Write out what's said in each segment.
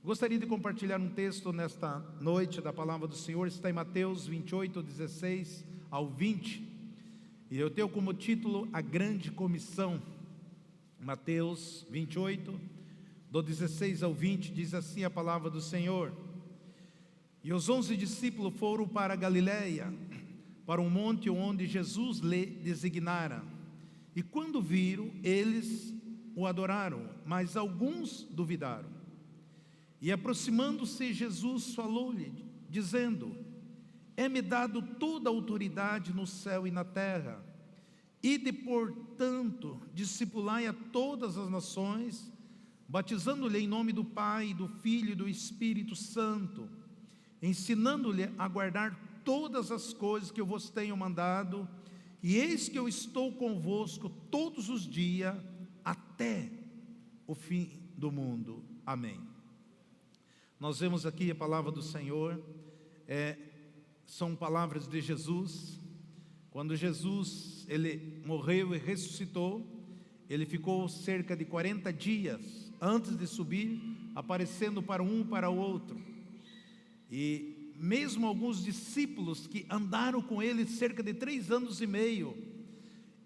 Gostaria de compartilhar um texto nesta noite da palavra do Senhor. Está em Mateus 28, 16 ao 20. E eu tenho como título A Grande Comissão. Mateus 28, do 16 ao 20, diz assim a palavra do Senhor: E os 11 discípulos foram para a Galiléia, para um monte onde Jesus lhe designara. E quando viram, eles o adoraram, mas alguns duvidaram. E aproximando-se, Jesus falou-lhe, dizendo: É-me dado toda a autoridade no céu e na terra. Ide, portanto, discipulai a todas as nações, batizando-lhe em nome do Pai, do Filho e do Espírito Santo, ensinando-lhe a guardar todas as coisas que eu vos tenho mandado, e eis que eu estou convosco todos os dias, até o fim do mundo. Amém. Nós vemos aqui a palavra do Senhor, são palavras de Jesus. Quando Jesus, ele morreu e ressuscitou, ele ficou cerca de 40 dias antes de subir, aparecendo para um para o outro. E mesmo alguns discípulos que andaram com ele cerca de 3 anos e meio,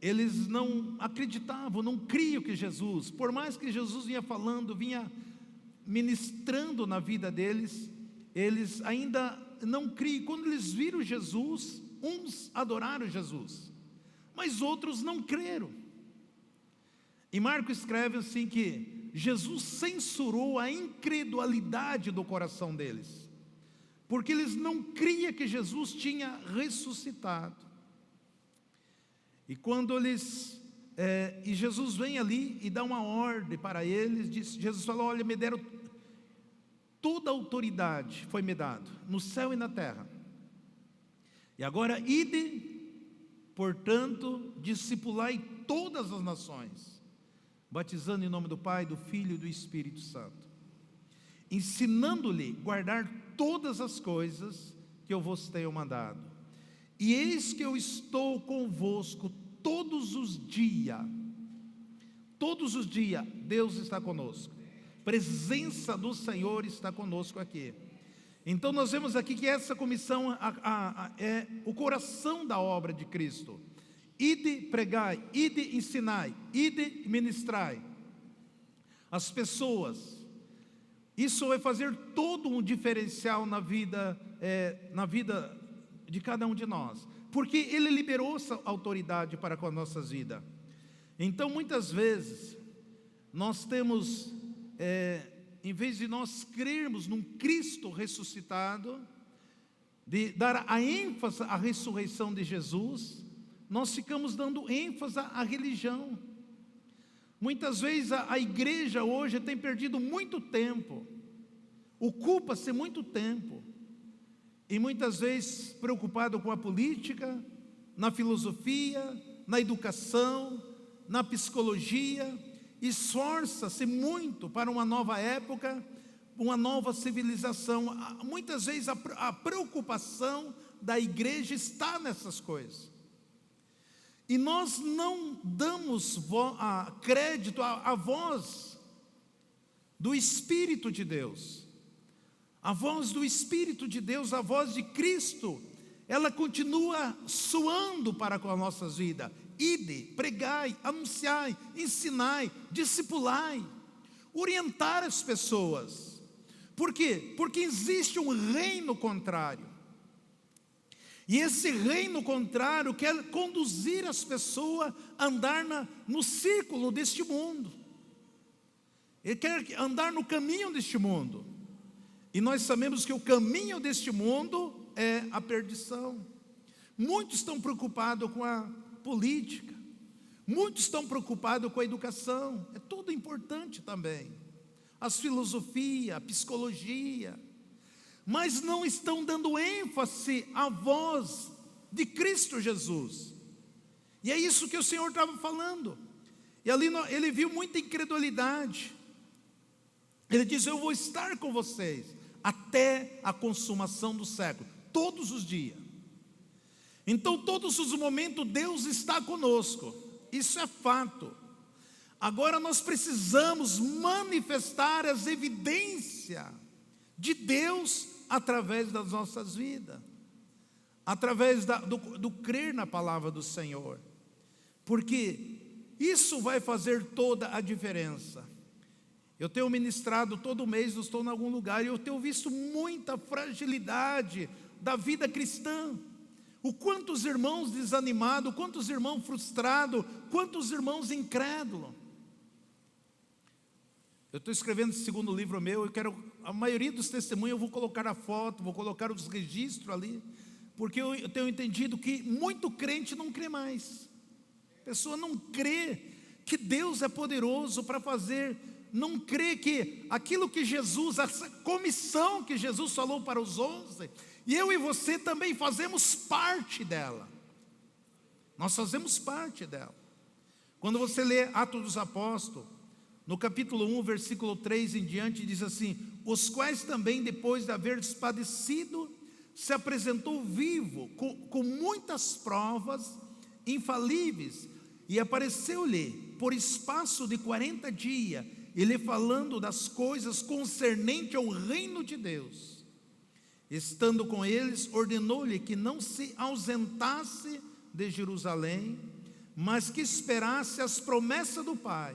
eles não acreditavam, não criam que Jesus, por mais que Jesus vinha falando, vinha ministrando na vida deles, eles ainda não criam. Quando eles viram Jesus, uns adoraram Jesus, mas outros não creram. E Marcos escreve assim que Jesus censurou a incredulidade do coração deles, porque eles não criam que Jesus tinha ressuscitado. E quando eles e Jesus vem ali e dá uma ordem para eles, Jesus falou: olha, me deram toda a autoridade, foi me dado no céu e na terra. E agora ide, portanto, discipulai todas as nações, batizando em nome do Pai, do Filho e do Espírito Santo, ensinando-lhe a guardar todas as coisas que eu vos tenho mandado. E eis que eu estou convosco todos os dias. Todos os dias Deus está conosco. Presença do Senhor está conosco aqui. Então nós vemos aqui que essa comissão é o coração da obra de Cristo. Ide pregai, ide ensinai, ide ministrai as pessoas. Isso vai fazer todo um diferencial na vida de cada um de nós, porque Ele liberou essa autoridade para com as nossas vidas. Então muitas vezes nós temos, em vez de nós crermos num Cristo ressuscitado, de dar a ênfase à ressurreição de Jesus, nós ficamos dando ênfase à religião. Muitas vezes a igreja hoje tem perdido muito tempo, ocupa-se muito tempo, e muitas vezes preocupado com a política, na filosofia, na educação, na psicologia, esforça-se muito para uma nova época, uma nova civilização. Muitas vezes a preocupação da igreja está nessas coisas, e nós não damos crédito à voz do Espírito de Deus. A voz do Espírito de Deus, a voz de Cristo, ela continua soando para com as nossas vidas. Ide, pregai, anunciai, ensinai, discipulai, orientar as pessoas. Por quê? Porque existe um reino contrário. E esse reino contrário quer conduzir as pessoas a andar no círculo deste mundo. Ele quer andar no caminho deste mundo. E nós sabemos que o caminho deste mundo é a perdição. Muitos estão preocupados com a política, muitos estão preocupados com a educação, é tudo importante também, as filosofias, a psicologia, mas não estão dando ênfase à voz de Cristo Jesus. E é isso que o Senhor estava falando. E ali ele viu muita incredulidade. Ele diz: eu vou estar com vocês até a consumação do século, todos os dias. Então todos os momentos Deus está conosco, isso é fato. Agora nós precisamos manifestar as evidências de Deus através das nossas vidas, através do crer na palavra do Senhor, porque isso vai fazer toda a diferença. Eu tenho ministrado todo mês, eu estou em algum lugar, e eu tenho visto muita fragilidade da vida cristã. O quantos irmãos desanimados, quantos irmãos frustrados, quantos irmãos incrédulos. Eu estou escrevendo esse segundo livro meu, a maioria dos testemunhos eu vou colocar a foto, vou colocar os registros ali, porque eu tenho entendido que muito crente não crê mais. A pessoa não crê que Deus é poderoso para fazer, não crê que aquilo que Jesus, essa comissão que Jesus falou para os 11, e eu e você também fazemos parte dela. Nós fazemos parte dela. Quando você lê Atos dos Apóstolos, no capítulo 1, versículo 3 em diante, diz assim: os quais também, depois de haver padecido, se apresentou vivo, com muitas provas infalíveis, e apareceu-lhe por espaço de 40 dias, ele falando das coisas concernentes ao reino de Deus. Estando com eles, ordenou-lhe que não se ausentasse de Jerusalém, mas que esperasse as promessas do Pai,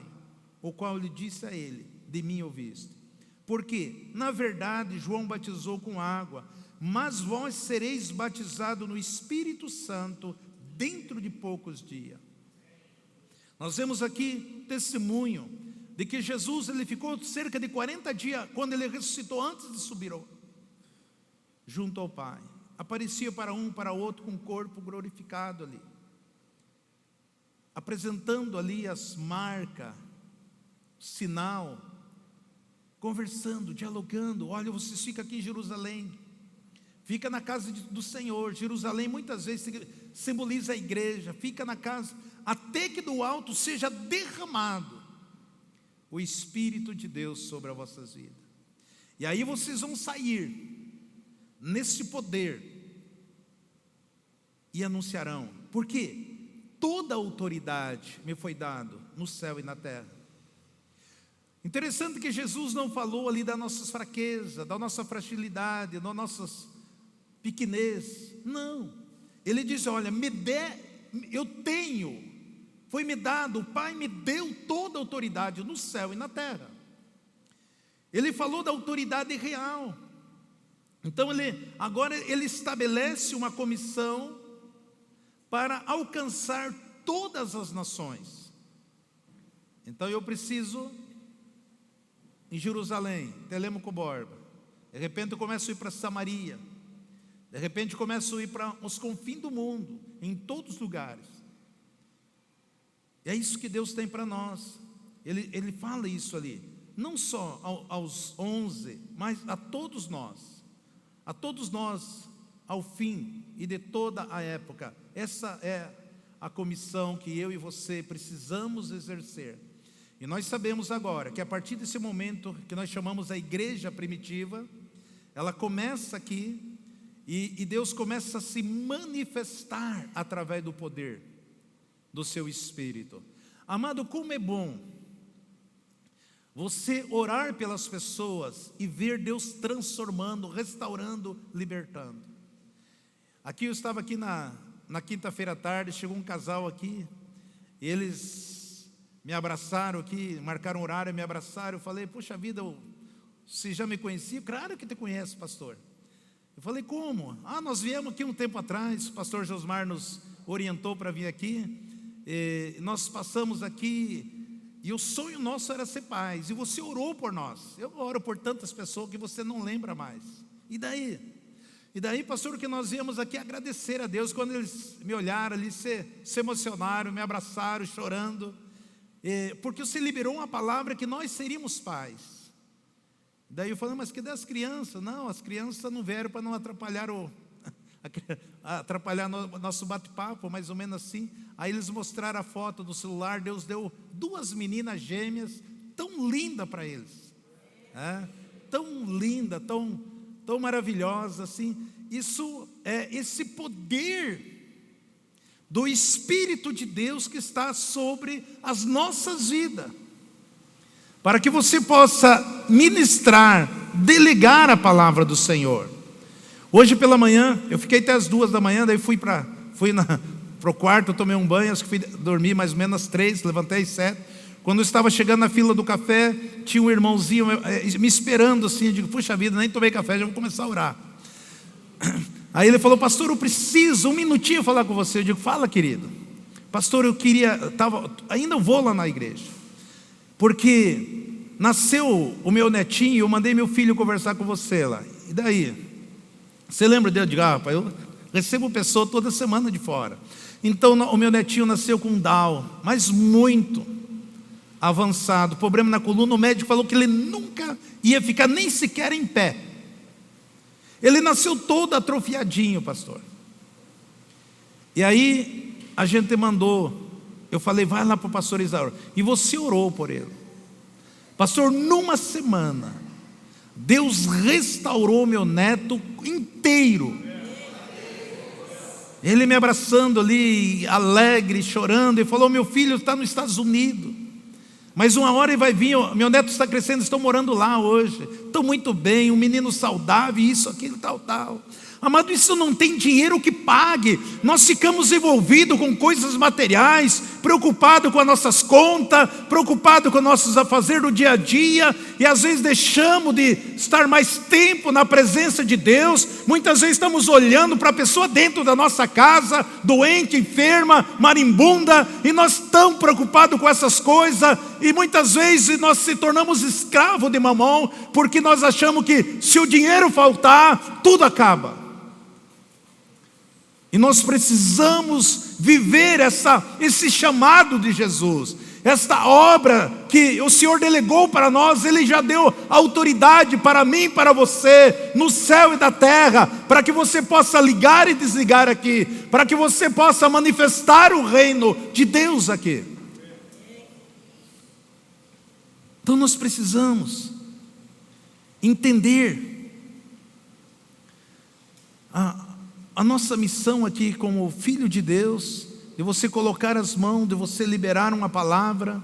o qual lhe disse a ele: de mim ouviste. Porque, na verdade, João batizou com água, mas vós sereis batizados no Espírito Santo dentro de poucos dias. Nós vemos aqui testemunho de que Jesus, ele ficou cerca de 40 dias, quando ele ressuscitou, antes de subir junto ao Pai. Aparecia para um, para outro, com o corpo glorificado ali, apresentando ali as marcas, sinal, conversando, dialogando. Olha, vocês ficam aqui em Jerusalém, fica na casa do Senhor. Jerusalém muitas vezes simboliza a igreja. Fica na casa, até que do alto seja derramado o Espírito de Deus sobre as vossas vidas. E aí vocês vão sair nesse poder e anunciarão, porque toda a autoridade me foi dada no céu e na terra. Interessante que Jesus não falou ali das nossas fraquezas, da nossa fragilidade, das nossas pequenez. Não, ele diz: olha, eu tenho, foi me dado, o Pai me deu toda a autoridade no céu e na terra. Ele falou da autoridade real. Então agora ele estabelece uma comissão para alcançar todas as nações. Então eu preciso, em Jerusalém, Telêmaco Borba, de repente eu começo a ir para Samaria, de repente eu começo a ir para os confins do mundo, em todos os lugares. E é isso que Deus tem para nós. Ele fala isso ali, não só aos 11, mas a todos nós, ao fim e de toda a época. Essa é a comissão que eu e você precisamos exercer. E nós sabemos agora que a partir desse momento que nós chamamos a igreja primitiva, ela começa aqui, e Deus começa a se manifestar através do poder do seu Espírito. Amado, como é bom você orar pelas pessoas e ver Deus transformando, restaurando, libertando. Aqui eu estava aqui na quinta-feira à tarde, chegou um casal aqui, eles me abraçaram aqui, marcaram horário, me abraçaram. Eu falei: puxa vida, você já me conhecia? Claro que te conhece, pastor. Eu falei: como? Nós viemos aqui um tempo atrás, o pastor Josmar nos orientou para vir aqui, nós passamos aqui, e o sonho nosso era ser pais, e você orou por nós. Eu oro por tantas pessoas que você não lembra mais. E daí, pastor, que nós viemos aqui agradecer a Deus. Quando eles me olharam ali, se emocionaram, me abraçaram, chorando, porque você liberou uma palavra que nós seríamos pais. Daí eu falei: mas que das crianças? Não, as crianças não vieram para não atrapalhar nosso bate-papo, mais ou menos assim. Aí eles mostraram a foto do celular. Deus deu 2 meninas gêmeas, tão linda para eles, tão linda, tão maravilhosa assim. Isso é esse poder do Espírito de Deus que está sobre as nossas vidas, para que você possa ministrar delegar a palavra do Senhor. Hoje pela manhã, eu fiquei até as 2 da manhã, daí fui para o quarto, tomei um banho, acho que fui dormir mais ou menos às 3, levantei às 7. Quando eu estava chegando na fila do café, tinha um irmãozinho me esperando assim, eu digo, puxa vida, nem tomei café, já vou começar a orar. Aí ele falou, pastor, eu preciso um minutinho falar com você. Eu digo, fala, querido. Pastor, ainda vou lá na igreja, porque nasceu o meu netinho, eu mandei meu filho conversar com você lá. E daí? Você lembra dele? Eu digo, rapaz, eu recebo pessoa toda semana de fora. Então o meu netinho nasceu com Down, mas muito avançado, problema na coluna. O médico falou que ele nunca ia ficar nem sequer em pé. Ele nasceu todo atrofiadinho, pastor. E aí a gente mandou, eu falei, vai lá para o pastor Isauro. E você orou por ele. Pastor, numa semana, Deus restaurou meu neto inteiro. Ele me abraçando ali, alegre, chorando, e falou, meu filho está nos Estados Unidos, mas uma hora ele vai vir, meu neto está crescendo, estou morando lá hoje, estou muito bem, um menino saudável, isso, aquilo, tal. Amado, isso não tem dinheiro que pague. Nós ficamos envolvidos com coisas materiais, preocupados com as nossas contas, preocupados com os nossos afazeres do dia a dia, e às vezes deixamos de estar mais tempo na presença de Deus. Muitas vezes estamos olhando para a pessoa dentro da nossa casa, doente, enferma, marimbunda, e nós estamos preocupados com essas coisas, e muitas vezes nós se tornamos escravos de mamão, porque nós achamos que se o dinheiro faltar, tudo acaba. E nós precisamos viver esse chamado de Jesus, esta obra que o Senhor delegou para nós. Ele já deu autoridade para mim e para você, no céu e na terra, para que você possa ligar e desligar aqui, para que você possa manifestar o reino de Deus aqui. Então nós precisamos entender a nossa missão aqui como filho de Deus, de você colocar as mãos, de você liberar uma palavra,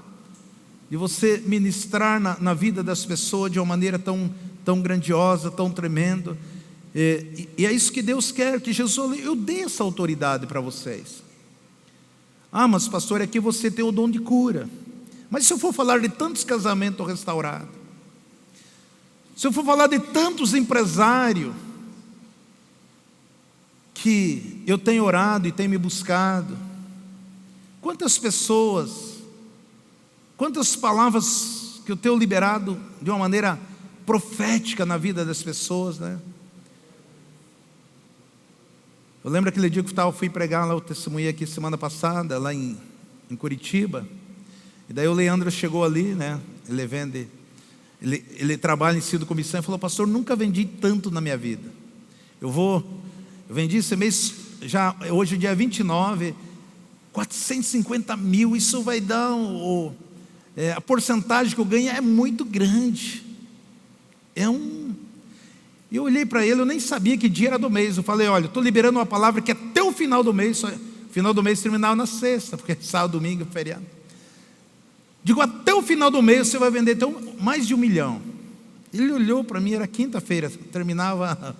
de você ministrar na vida das pessoas de uma maneira tão grandiosa, tão tremenda. E é isso que Deus quer, que Jesus, eu dê essa autoridade para vocês. Mas pastor, aqui você tem o dom de cura. Mas se eu for falar de tantos casamentos restaurados, se eu for falar de tantos empresários que eu tenho orado e tenho me buscado, quantas pessoas, quantas palavras que eu tenho liberado de uma maneira profética na vida das pessoas, né? Eu lembro aquele dia que eu fui pregar lá, eu testemunhei aqui semana passada, lá em Curitiba, e daí o Leandro chegou ali, né? Ele trabalha em Cido Comissão, e falou, pastor, nunca vendi tanto na minha vida. Eu vendi esse mês, já hoje dia 29, 450 mil, isso vai dar, a porcentagem que eu ganho é muito grande. Eu olhei para ele, eu nem sabia que dia era do mês, eu falei, olha, estou liberando uma palavra que até o final do mês, final do mês terminava na sexta, porque sábado, domingo, feriado. Digo, até o final do mês você vai vender então mais de 1 milhão. Ele olhou para mim, era quinta-feira, terminava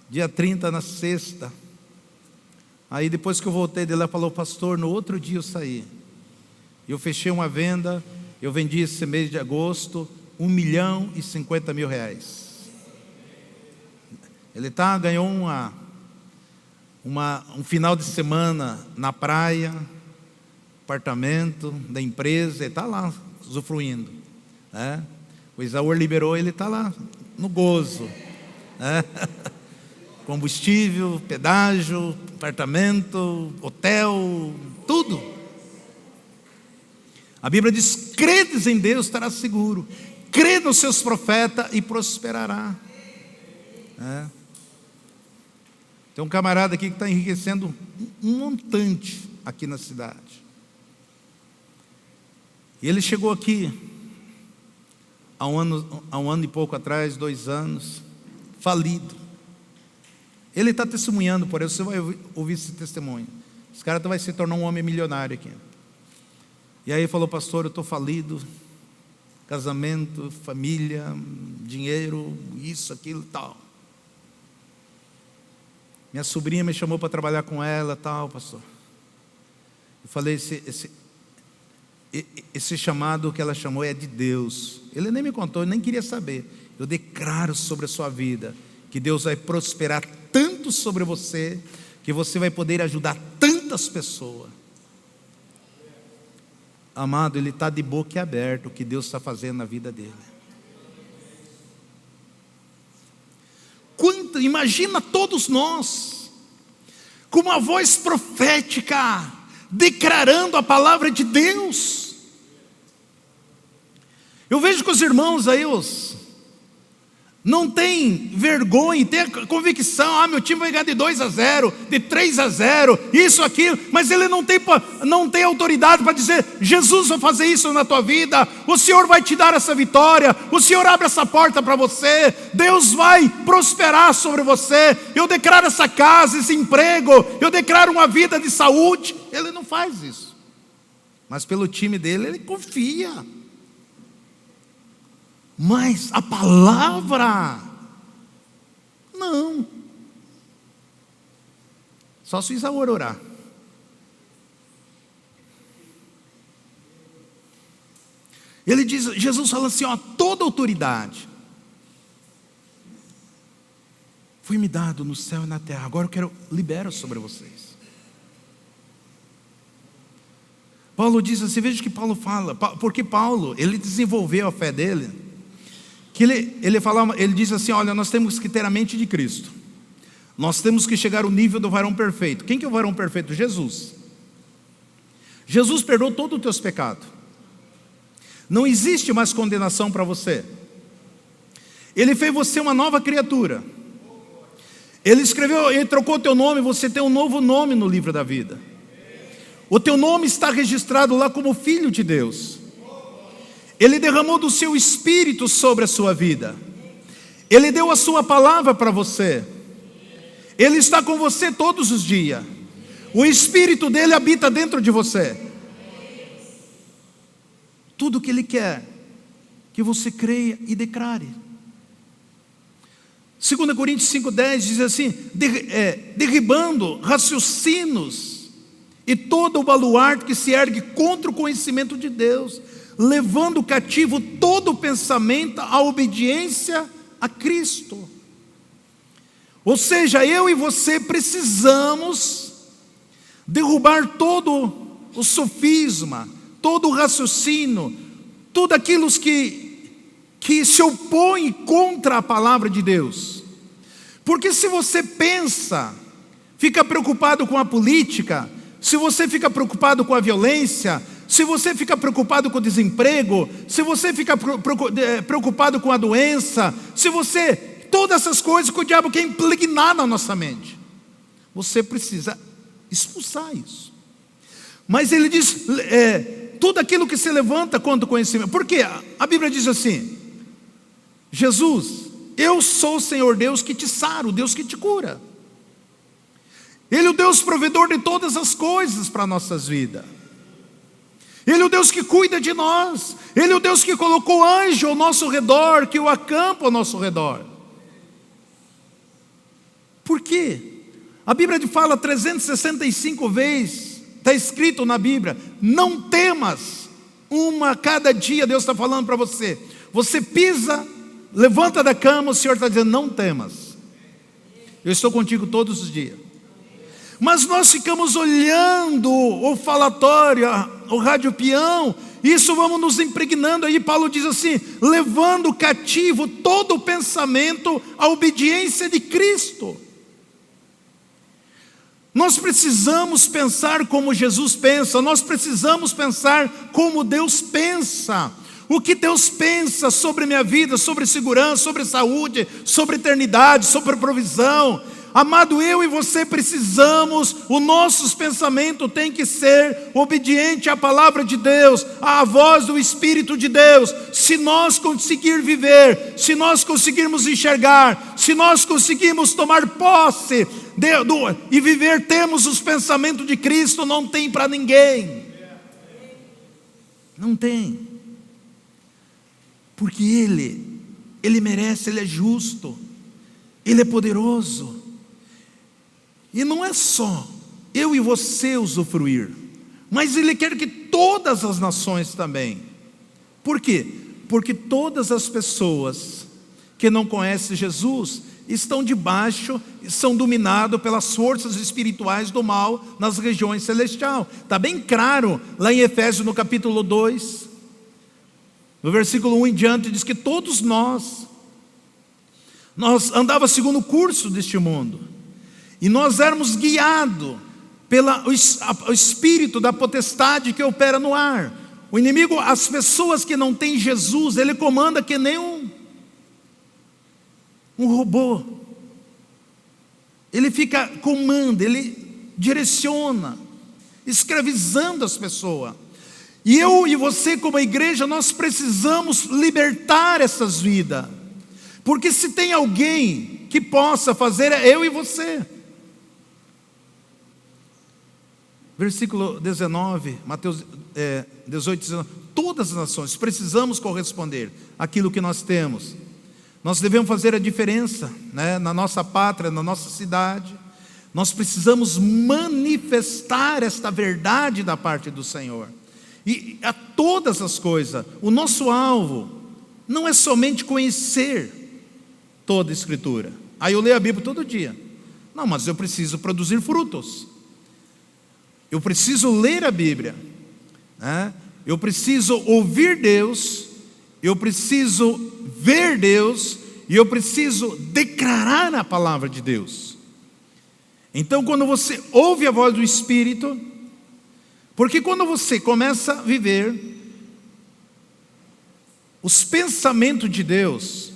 dia 30 na sexta. Aí depois que eu voltei dele, ela falou, pastor, no outro dia eu saí. Eu fechei uma venda, eu vendi esse mês de agosto, 1.050.000 reais. Ele ganhou um final de semana na praia, apartamento da empresa, ele está lá usufruindo, né? O Isaúr liberou, ele está lá no gozo, né? Combustível, pedágio, apartamento, hotel, tudo. A Bíblia diz, credes em Deus, estará seguro, crê nos seus profetas e prosperará. Tem um camarada aqui que está enriquecendo um montante aqui na cidade. E ele chegou aqui há um ano e pouco atrás, 2 anos, falido. Ele está testemunhando por isso, você vai ouvir esse testemunho. Esse cara vai se tornar um homem milionário aqui. E aí ele falou, pastor, eu estou falido, casamento, família, dinheiro, isso, aquilo e tal. Minha sobrinha me chamou para trabalhar com ela, tal, pastor. Eu falei, esse chamado que ela chamou é de Deus. Ele nem me contou, eu nem queria saber. Eu declaro sobre a sua vida que Deus vai prosperar tanto sobre você, que você vai poder ajudar tantas pessoas. Amado, ele está de boca aberta o que Deus está fazendo na vida dele. Imagina todos nós, com uma voz profética, declarando a palavra de Deus. Eu vejo que os irmãos aí, não tem vergonha, tem a convicção, meu time vai ganhar de 2-0, de 3-0, isso, aquilo, mas ele não tem autoridade para dizer, Jesus vai fazer isso na tua vida, o Senhor vai te dar essa vitória, o Senhor abre essa porta para você, Deus vai prosperar sobre você, eu declaro essa casa, esse emprego, eu declaro uma vida de saúde. Ele não faz isso, mas pelo time dele, ele confia. Mas a palavra, não. Só se Isaú orar. Ele diz, Jesus fala assim, toda autoridade foi-me dado no céu e na terra. Agora eu libero sobre vocês. Paulo diz assim, veja o que Paulo fala, porque Paulo, ele desenvolveu a fé dele, que ele diz assim, olha, nós temos que ter a mente de Cristo, nós temos que chegar ao nível do varão perfeito. Quem que é o varão perfeito? Jesus. Jesus perdoou todos os teus pecados, não existe mais condenação para você, Ele fez você uma nova criatura, Ele trocou o teu nome, você tem um novo nome no livro da vida, o teu nome está registrado lá como filho de Deus. Ele derramou do seu Espírito sobre a sua vida, Ele deu a sua palavra para você, Ele está com você todos os dias, o Espírito dele habita dentro de você. Tudo que Ele quer, que você creia e declare. 2 Coríntios 5,10 diz assim, derribando raciocínios e todo o baluarte que se ergue contra o conhecimento de Deus, levando cativo todo o pensamento à obediência a Cristo. Ou seja, eu e você precisamos derrubar todo o sofisma, todo o raciocínio, tudo aquilo que se opõe contra a palavra de Deus. Porque se você pensa, fica preocupado com a política, se você fica preocupado com a violência, se você fica preocupado com o desemprego, se você fica preocupado com a doença, todas essas coisas que o diabo quer impregnar na nossa mente, você precisa expulsar isso. Mas ele diz, tudo aquilo que se levanta contra o conhecimento, porque a Bíblia diz assim, Jesus, eu sou o Senhor Deus que te sara, o Deus que te cura. Ele é o Deus provedor de todas as coisas para nossas vidas. Ele é o Deus que cuida de nós. Ele é o Deus que colocou anjo ao nosso redor, que o acampa ao nosso redor. Por quê? A Bíblia fala 365 vezes, está escrito na Bíblia, não temas. Cada dia Deus está falando para você. Você pisa, levanta da cama, o Senhor está dizendo, não temas. Eu estou contigo todos os dias. Mas nós ficamos olhando o falatório, o rádio peão, isso vamos nos impregnando. Aí Paulo diz assim, levando cativo todo o pensamento à obediência de Cristo. Nós precisamos pensar como Jesus pensa, nós precisamos pensar como Deus pensa. O que Deus pensa sobre minha vida, sobre segurança, sobre saúde, sobre eternidade, sobre provisão. Amado, eu e você precisamos, os nossos pensamentos têm que ser obediente à palavra de Deus, à voz do Espírito de Deus. Se nós conseguirmos viver, se nós conseguirmos enxergar, se nós conseguirmos tomar posse e viver, temos os pensamentos de Cristo, não tem para ninguém. Não tem. porque Ele merece, Ele é justo, Ele é poderoso. E não é só eu e você usufruir, mas Ele quer que todas as nações também. Por quê? Porque todas as pessoas que não conhecem Jesus estão debaixo, são dominados pelas forças espirituais do mal nas regiões celestiais. Está bem claro lá em Efésios no capítulo 2, no versículo 1 em diante, diz que todos nós andávamos segundo o curso deste mundo, e nós éramos guiados pelo espírito da potestade que opera no ar. O inimigo, as pessoas que não têm Jesus, ele comanda que nem um robô. Ele comanda, ele direciona, escravizando as pessoas. E eu e você, como igreja, nós precisamos libertar essas vidas, porque se tem alguém que possa fazer, é eu e você. Versículo 19, Mateus 18, 19. Todas as nações precisamos corresponder àquilo que nós temos. Nós devemos fazer a diferença, né, na nossa pátria, na nossa cidade. Nós precisamos manifestar esta verdade da parte do Senhor. E a todas as coisas, o nosso alvo não é somente conhecer toda a Escritura. Aí eu leio a Bíblia todo dia. Não, mas eu preciso produzir frutos. Eu preciso ler a Bíblia, né? Eu preciso ouvir Deus, eu preciso ver Deus, e eu preciso declarar a palavra de Deus. Então, quando você ouve a voz do Espírito, porque quando você começa a viver os pensamentos de Deus,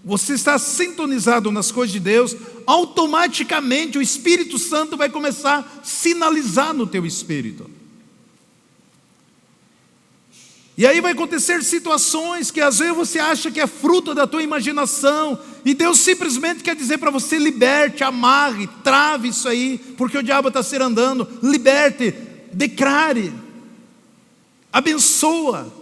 você está sintonizado nas coisas de Deus, automaticamente o Espírito Santo vai começar a sinalizar no teu espírito. E aí vai acontecer situações que às vezes você acha que é fruto da tua imaginação, e Deus simplesmente quer dizer para você: liberte, amarre, trave isso aí, porque o diabo está se andando. Liberte, declare, abençoa.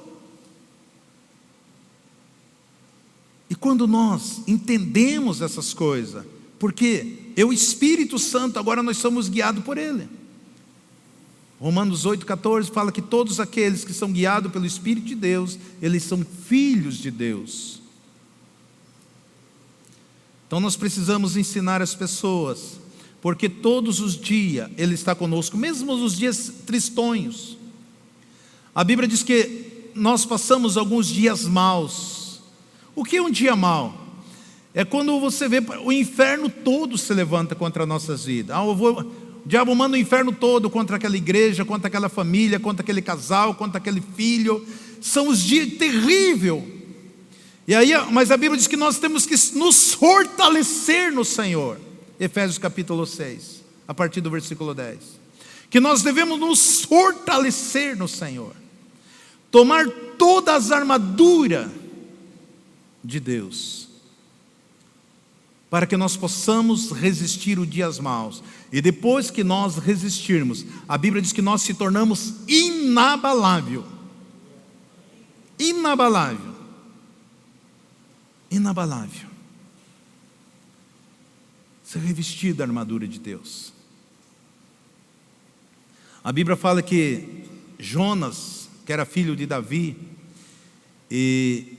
E quando nós entendemos essas coisas, porque o Espírito Santo, agora nós somos guiados por Ele. Romanos 8,14 fala que todos aqueles que são guiados pelo Espírito de Deus, eles são filhos de Deus. Então nós precisamos ensinar as pessoas, porque todos os dias Ele está conosco, mesmo os dias tristonhos. A Bíblia diz que nós passamos alguns dias maus. O que é um dia mau? É quando você vê o inferno todo se levanta contra nossas vidas. O diabo manda o inferno todo contra aquela igreja, contra aquela família, contra aquele casal, contra aquele filho. São os dias terríveis. E aí, mas a Bíblia diz que nós temos que nos fortalecer no Senhor. Efésios capítulo 6, a partir do versículo 10. Que nós devemos nos fortalecer no Senhor. Tomar todas as armaduras de Deus, para que nós possamos resistir os dias maus. E depois que nós resistirmos, a Bíblia diz que nós se tornamos inabalável. Inabalável. Inabalável. Ser revestido da armadura de Deus. A Bíblia fala que Jonas, que era filho de Davi, e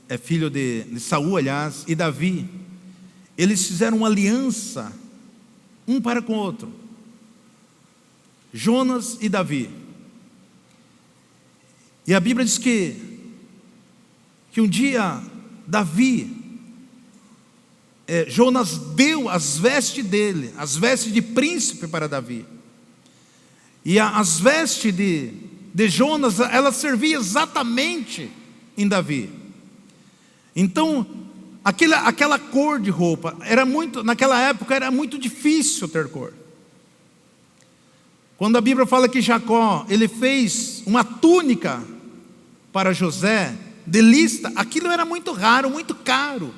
é filho de Saul, aliás, e Davi, eles fizeram uma aliança um para com o outro. Jonas e Davi. E a Bíblia diz que um dia Davi, Jonas deu as vestes dele, as vestes de príncipe para Davi. E as vestes de Jonas, elas serviam exatamente em Davi. Então, aquela cor de roupa, naquela época era muito difícil ter cor. Quando a Bíblia fala que Jacó, ele fez uma túnica para José, de lista, aquilo era muito raro, muito caro.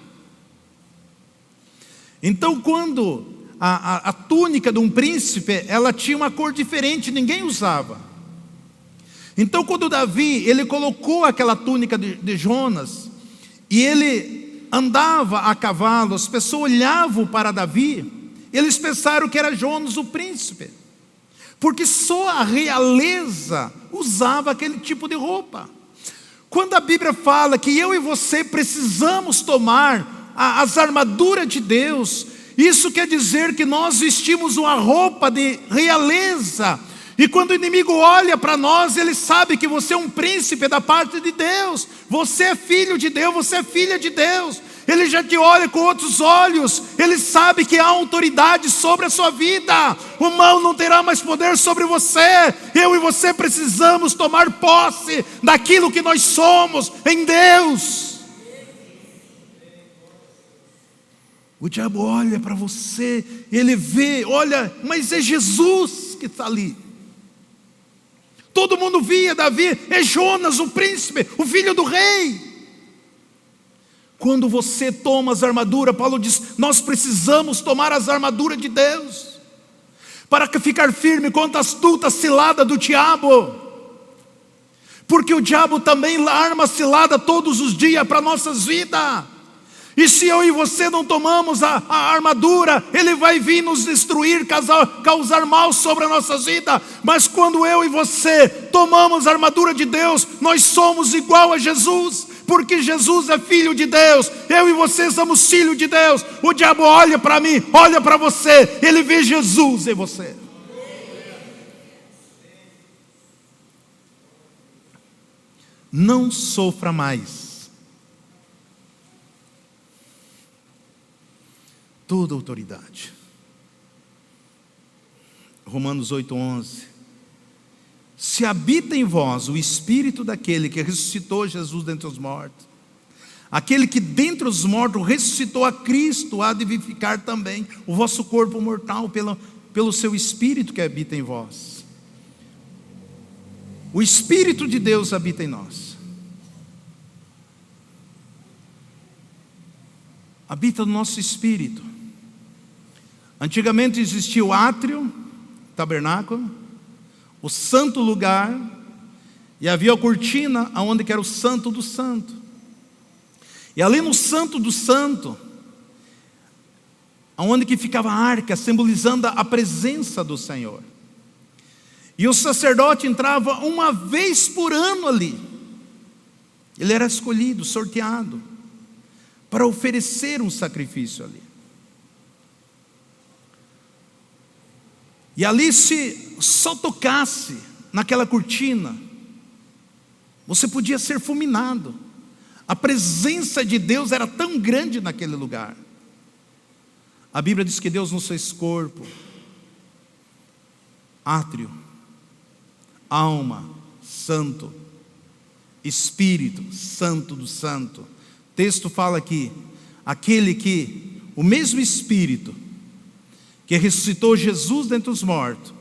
Então quando a túnica de um príncipe, ela tinha uma cor diferente, ninguém usava. Então quando Davi, ele colocou aquela túnica de Jonas, e ele andava a cavalo, as pessoas olhavam para Davi, eles pensaram que era Jonas o príncipe, porque só a realeza usava aquele tipo de roupa. Quando a Bíblia fala que eu e você precisamos tomar as armaduras de Deus, isso quer dizer que nós vestimos uma roupa de realeza, e quando o inimigo olha para nós, ele sabe que você é um príncipe da parte de Deus, você é filho de Deus, você é filha de Deus, ele já te olha com outros olhos, ele sabe que há autoridade sobre a sua vida, o mal não terá mais poder sobre você. Eu e você precisamos tomar posse daquilo que nós somos em Deus. O diabo olha para você, ele vê, olha, mas é Jesus que está ali. Todo mundo via Davi, é Jonas o príncipe, o filho do rei. Quando você toma as armaduras, Paulo diz, nós precisamos tomar as armaduras de Deus, para ficar firme contra a astuta cilada do diabo, porque o diabo também arma cilada todos os dias para nossas vidas. E se eu e você não tomamos a armadura, ele vai vir nos destruir, causar mal sobre a nossa vida. Mas quando eu e você tomamos a armadura de Deus, nós somos igual a Jesus, porque Jesus é filho de Deus, eu e você somos filho de Deus. O diabo olha para mim, olha para você, ele vê Jesus em você. Não sofra mais. Toda autoridade. Romanos 8:11. Se habita em vós o Espírito daquele que ressuscitou Jesus dentre os mortos, aquele que dentre os mortos ressuscitou a Cristo, há de vivificar também o vosso corpo mortal pelo seu Espírito que habita em vós. O Espírito de Deus habita em nós. Habita no nosso espírito. Antigamente existia o átrio, tabernáculo, o santo lugar, e havia a cortina, onde era o santo do santo. E ali no santo do santo, onde que ficava a arca, simbolizando a presença do Senhor. E o sacerdote entrava uma vez por ano ali. Ele era escolhido, sorteado, para oferecer um sacrifício ali. E ali, se só tocasse naquela cortina, você podia ser fulminado. A presença de Deus era tão grande naquele lugar. A Bíblia diz que Deus nos fez corpo, átrio, alma, santo, Espírito, santo do santo. O texto fala aqui, o mesmo Espírito que ressuscitou Jesus dentre os mortos,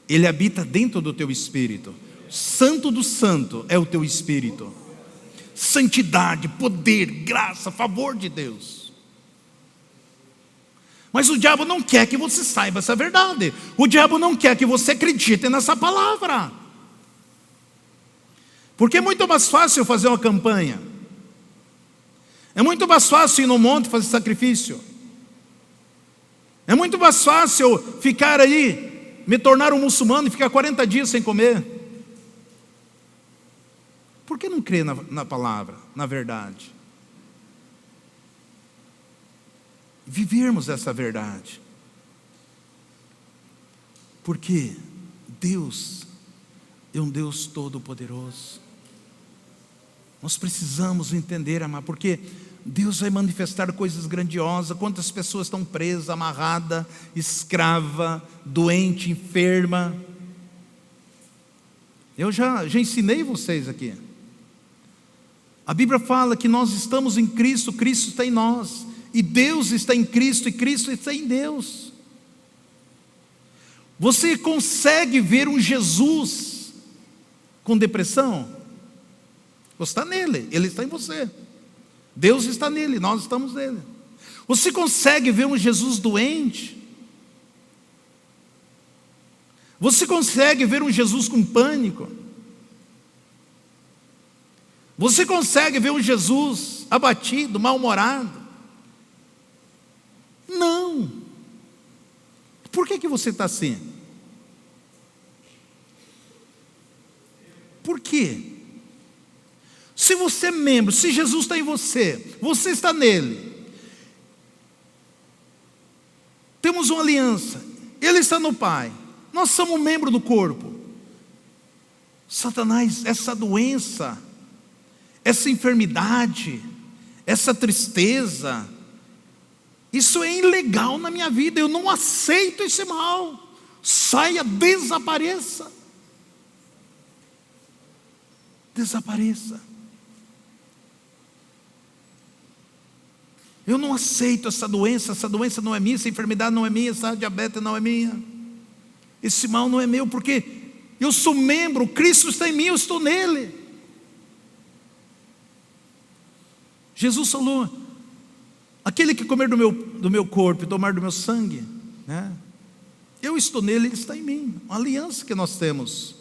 ele habita dentro do teu espírito. Santo do santo é o teu espírito. Santidade, poder, graça, favor de Deus. Mas o diabo não quer que você saiba essa verdade. O diabo não quer que você acredite nessa palavra. Porque é muito mais fácil fazer uma campanha. É muito mais fácil ir no monte fazer sacrifício. É muito mais fácil ficar aí, me tornar um muçulmano e ficar 40 dias sem comer. Por que não crê na palavra, na verdade? Vivermos essa verdade. Porque Deus é um Deus todo-poderoso. Nós precisamos entender, amar, porque Deus vai manifestar coisas grandiosas. Quantas pessoas estão presas, amarradas, escrava, doente, enferma. Eu já ensinei vocês aqui. A Bíblia fala que nós estamos em Cristo, Cristo está em nós, e Deus está em Cristo, e Cristo está em Deus. Você consegue ver um Jesus com depressão? Você está nele, ele está em você. Deus está nele, nós estamos nele. Você consegue ver um Jesus doente? Você consegue ver um Jesus com pânico? Você consegue ver um Jesus abatido, mal-humorado. Não. Por que você está assim? Por quê? Se você é membro, se Jesus está em você, você está nele. Temos uma aliança, ele está no Pai, nós somos membro do corpo. Satanás, essa doença, essa enfermidade, essa tristeza, isso é ilegal na minha vida, eu não aceito esse mal. Saia, desapareça. Desapareça. Eu não aceito essa doença não é minha, essa enfermidade não é minha, essa diabetes não é minha, esse mal não é meu, porque eu sou membro, Cristo está em mim, eu estou nele. Jesus falou: aquele que comer do meu corpo e tomar do meu sangue, né? Eu estou nele, ele está em mim. Uma aliança que nós temos.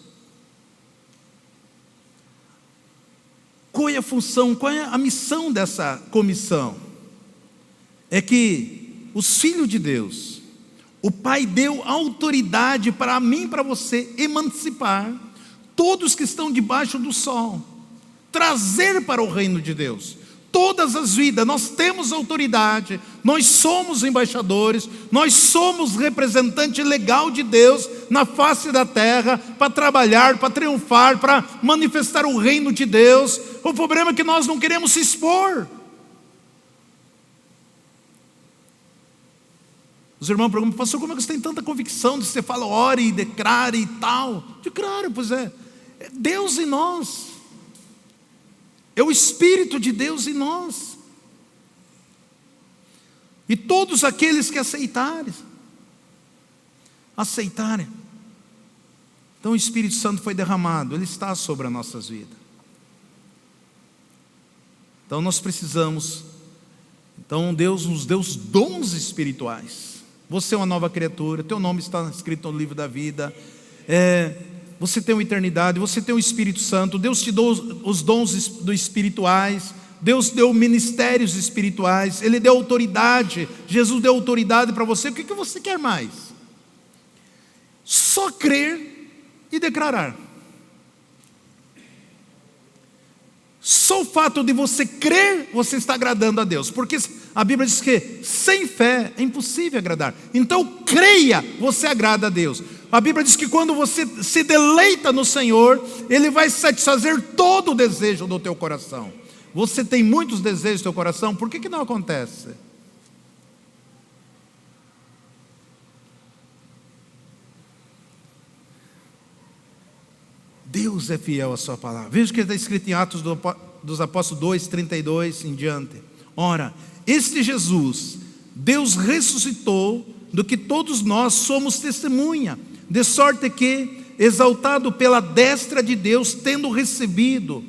Qual é a função, qual é a missão dessa comissão? É que os filhos de Deus, o Pai deu autoridade para mim e para você emancipar todos que estão debaixo do sol, trazer para o reino de Deus todas as vidas. Nós temos autoridade, nós somos embaixadores, nós somos representante legal de Deus na face da terra, para trabalhar, para triunfar, para manifestar o reino de Deus. O problema é que nós não queremos se expor. Os irmãos perguntam: pastor, como é que você tem tanta convicção de que você fala, ore e declare e tal? Declaro, pois é Deus em nós, é o Espírito de Deus em nós. E todos aqueles que aceitarem, então o Espírito Santo foi derramado, ele está sobre as nossas vidas. Então nós precisamos, então Deus nos deu os dons espirituais. Você é uma nova criatura, teu nome está escrito no livro da vida, você tem uma eternidade, você tem o Espírito Santo, Deus te deu os dons espirituais, Deus deu ministérios espirituais, Ele deu autoridade, Jesus deu autoridade para você. O que você quer mais? Só crer e declarar. Só o fato de você crer, você está agradando a Deus, porque a Bíblia diz que sem fé é impossível agradar. Então creia, você agrada a Deus. A Bíblia diz que quando você se deleita no Senhor, Ele vai satisfazer todo o desejo do teu coração. Você tem muitos desejos no teu coração, por que não acontece? Deus é fiel à sua palavra. Veja o que está escrito em Atos dos Apóstolos 2, 32 em diante. Ora, este Jesus, Deus ressuscitou, do que todos nós somos testemunha, de sorte que, exaltado pela destra de Deus, tendo recebido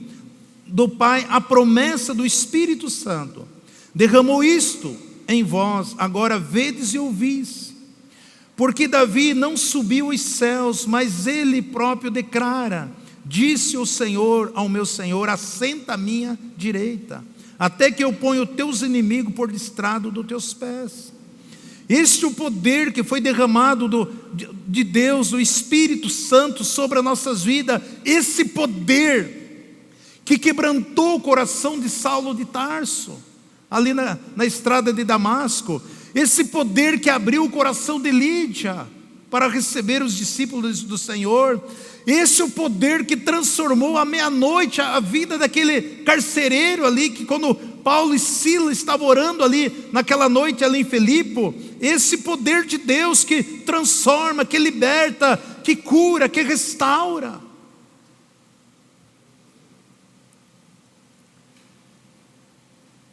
do Pai a promessa do Espírito Santo, derramou isto em vós, agora vedes e ouvis. Porque Davi não subiu aos céus, mas ele próprio declara: disse o Senhor ao meu Senhor, assenta à minha direita, até que eu ponha os teus inimigos por estrado dos teus pés. Este é o poder que foi derramado de Deus, do Espírito Santo sobre as nossas vidas. Esse poder que quebrantou o coração de Saulo de Tarso, ali na estrada de Damasco. Esse poder que abriu o coração de Lídia para receber os discípulos do Senhor. Esse é o poder que transformou à meia-noite a vida daquele carcereiro ali, que quando Paulo e Silas estavam orando ali naquela noite ali em Filipe. Esse poder de Deus que transforma, que liberta, que cura, que restaura.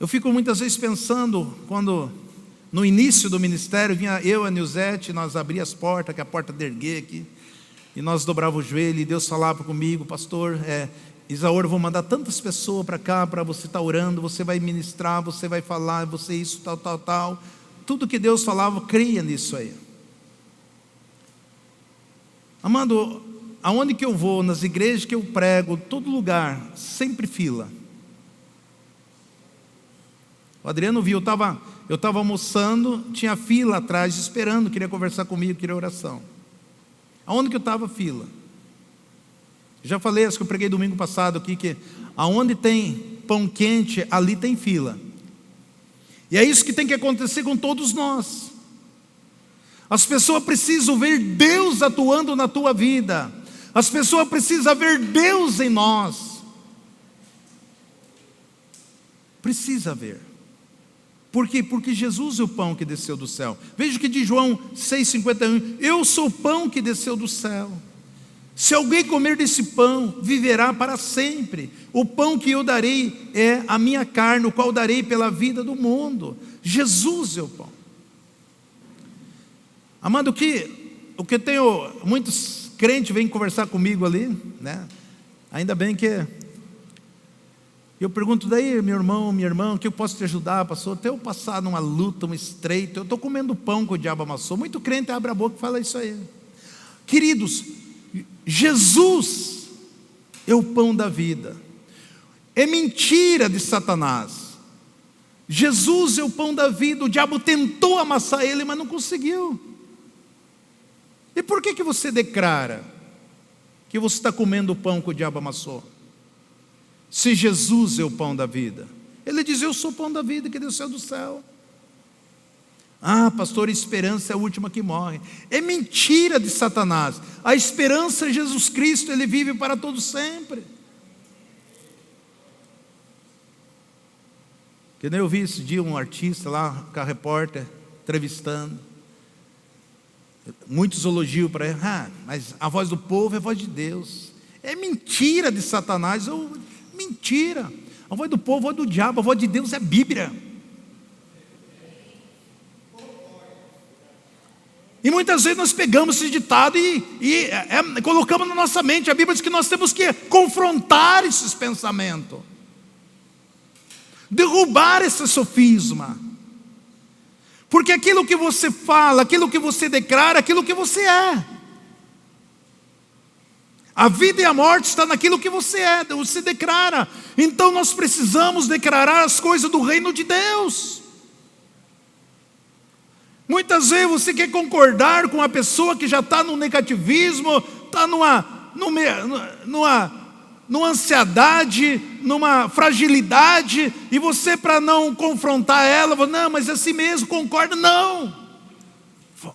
Eu fico muitas vezes pensando, quando no início do ministério vinha eu e a Nilzete, nós abríamos as portas, que é a porta de erguer aqui, e nós dobrávamos o joelho, e Deus falava comigo: pastor, Isaura, eu vou mandar tantas pessoas para cá, para você estar orando, você vai ministrar, você vai falar, você isso, tal. Tudo que Deus falava, creia nisso aí. Amado, aonde que eu vou, nas igrejas que eu prego, todo lugar, sempre fila. O Adriano viu, eu estava almoçando, tinha fila atrás esperando, queria conversar comigo, queria oração. Aonde que eu estava? Fila. Já falei, acho que eu preguei domingo passado aqui, que aonde tem pão quente, ali tem fila. E é isso que tem que acontecer com todos nós. As pessoas precisam ver Deus atuando na tua vida. As pessoas precisam ver Deus em nós. Precisa ver. Por quê? Porque Jesus é o pão que desceu do céu. Veja o que diz João 6,51. Eu sou o pão que desceu do céu. Se alguém comer desse pão, viverá para sempre. O pão que eu darei é a minha carne, o qual darei pela vida do mundo. Jesus é o pão. Amado, o que tenho, muitos crentes vêm conversar comigo ali, né? Ainda bem que eu pergunto, daí meu irmão, minha irmã, o que eu posso te ajudar, pastor? Até eu passar numa luta, um estreito, eu estou comendo pão que o diabo amassou. Muito crente abre a boca e fala isso aí. Queridos, Jesus é o pão da vida. É mentira de Satanás. Jesus é o pão da vida. O diabo tentou amassar ele, mas não conseguiu. E por que você declara que você está comendo o pão que o diabo amassou? Se Jesus é o pão da vida. Ele diz, eu sou o pão da vida que desceu do céu. Ah, pastor, a esperança é a última que morre. É mentira de Satanás. A esperança é Jesus Cristo, Ele vive para todo sempre. Que nem eu vi esse dia um artista lá, com a repórter, entrevistando. Muitos elogios para ele. Ah, mas a voz do povo é a voz de Deus. É mentira de Satanás. Mentira. A voz do povo, a voz do diabo, a voz de Deus é a Bíblia. E muitas vezes nós pegamos esse ditado e colocamos na nossa mente. A Bíblia diz que nós temos que confrontar esses pensamentos, derrubar esse sofisma, porque aquilo que você fala, aquilo que você declara, aquilo que você é. A vida e a morte está naquilo que você é, você declara. Então nós precisamos declarar as coisas do reino de Deus. Muitas vezes você quer concordar com a pessoa que já está no negativismo, está numa ansiedade, numa fragilidade, e você, para não confrontar ela, fala, não, mas é assim mesmo, concorda? Não.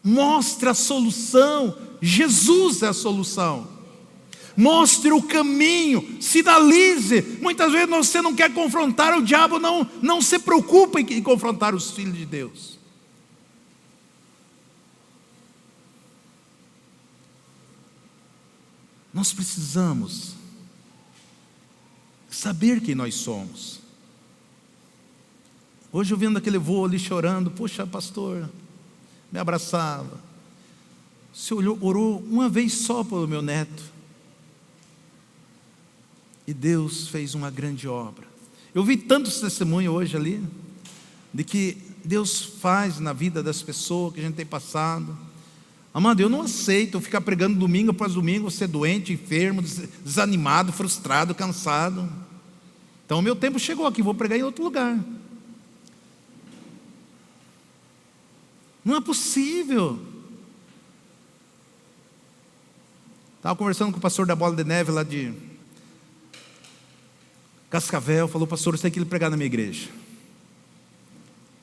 Mostre a solução. Jesus é a solução. Mostre o caminho, sinalize. Muitas vezes você não quer confrontar o diabo, não se preocupa em confrontar os filhos de Deus. Nós precisamos saber quem nós somos. Hoje eu vendo aquele vô ali chorando, poxa, pastor, me abraçava. O senhor orou uma vez só pelo meu neto. E Deus fez uma grande obra. Eu vi tantos testemunhos hoje ali, de que Deus faz na vida das pessoas que a gente tem passado. Amado, eu não aceito ficar pregando domingo após domingo, ser doente, enfermo, desanimado, frustrado, cansado. Então o meu tempo chegou aqui, vou pregar em outro lugar. Não é possível. Estava conversando com o pastor da Bola de Neve lá de Cascavel, falou, pastor, você tem que ir pregar na minha igreja.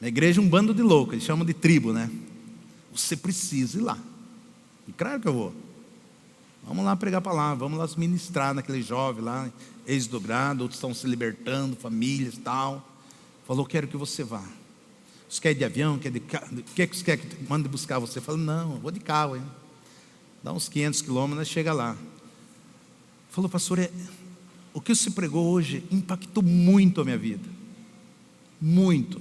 Na igreja é um bando de loucos, eles chamam de tribo, né? Você precisa ir lá. E claro que eu vou. Vamos lá pregar a palavra, vamos lá ministrar naquele jovem lá, ex-dobrado, outros estão se libertando, famílias e tal. Falou, quero que você vá. Você quer ir de avião, quer de carro? O que você quer que mande buscar você? Falou, não, eu vou de carro, hein? Dá uns 500 quilômetros, chega lá. Falou, pastor, o que você pregou hoje impactou muito a minha vida. Muito.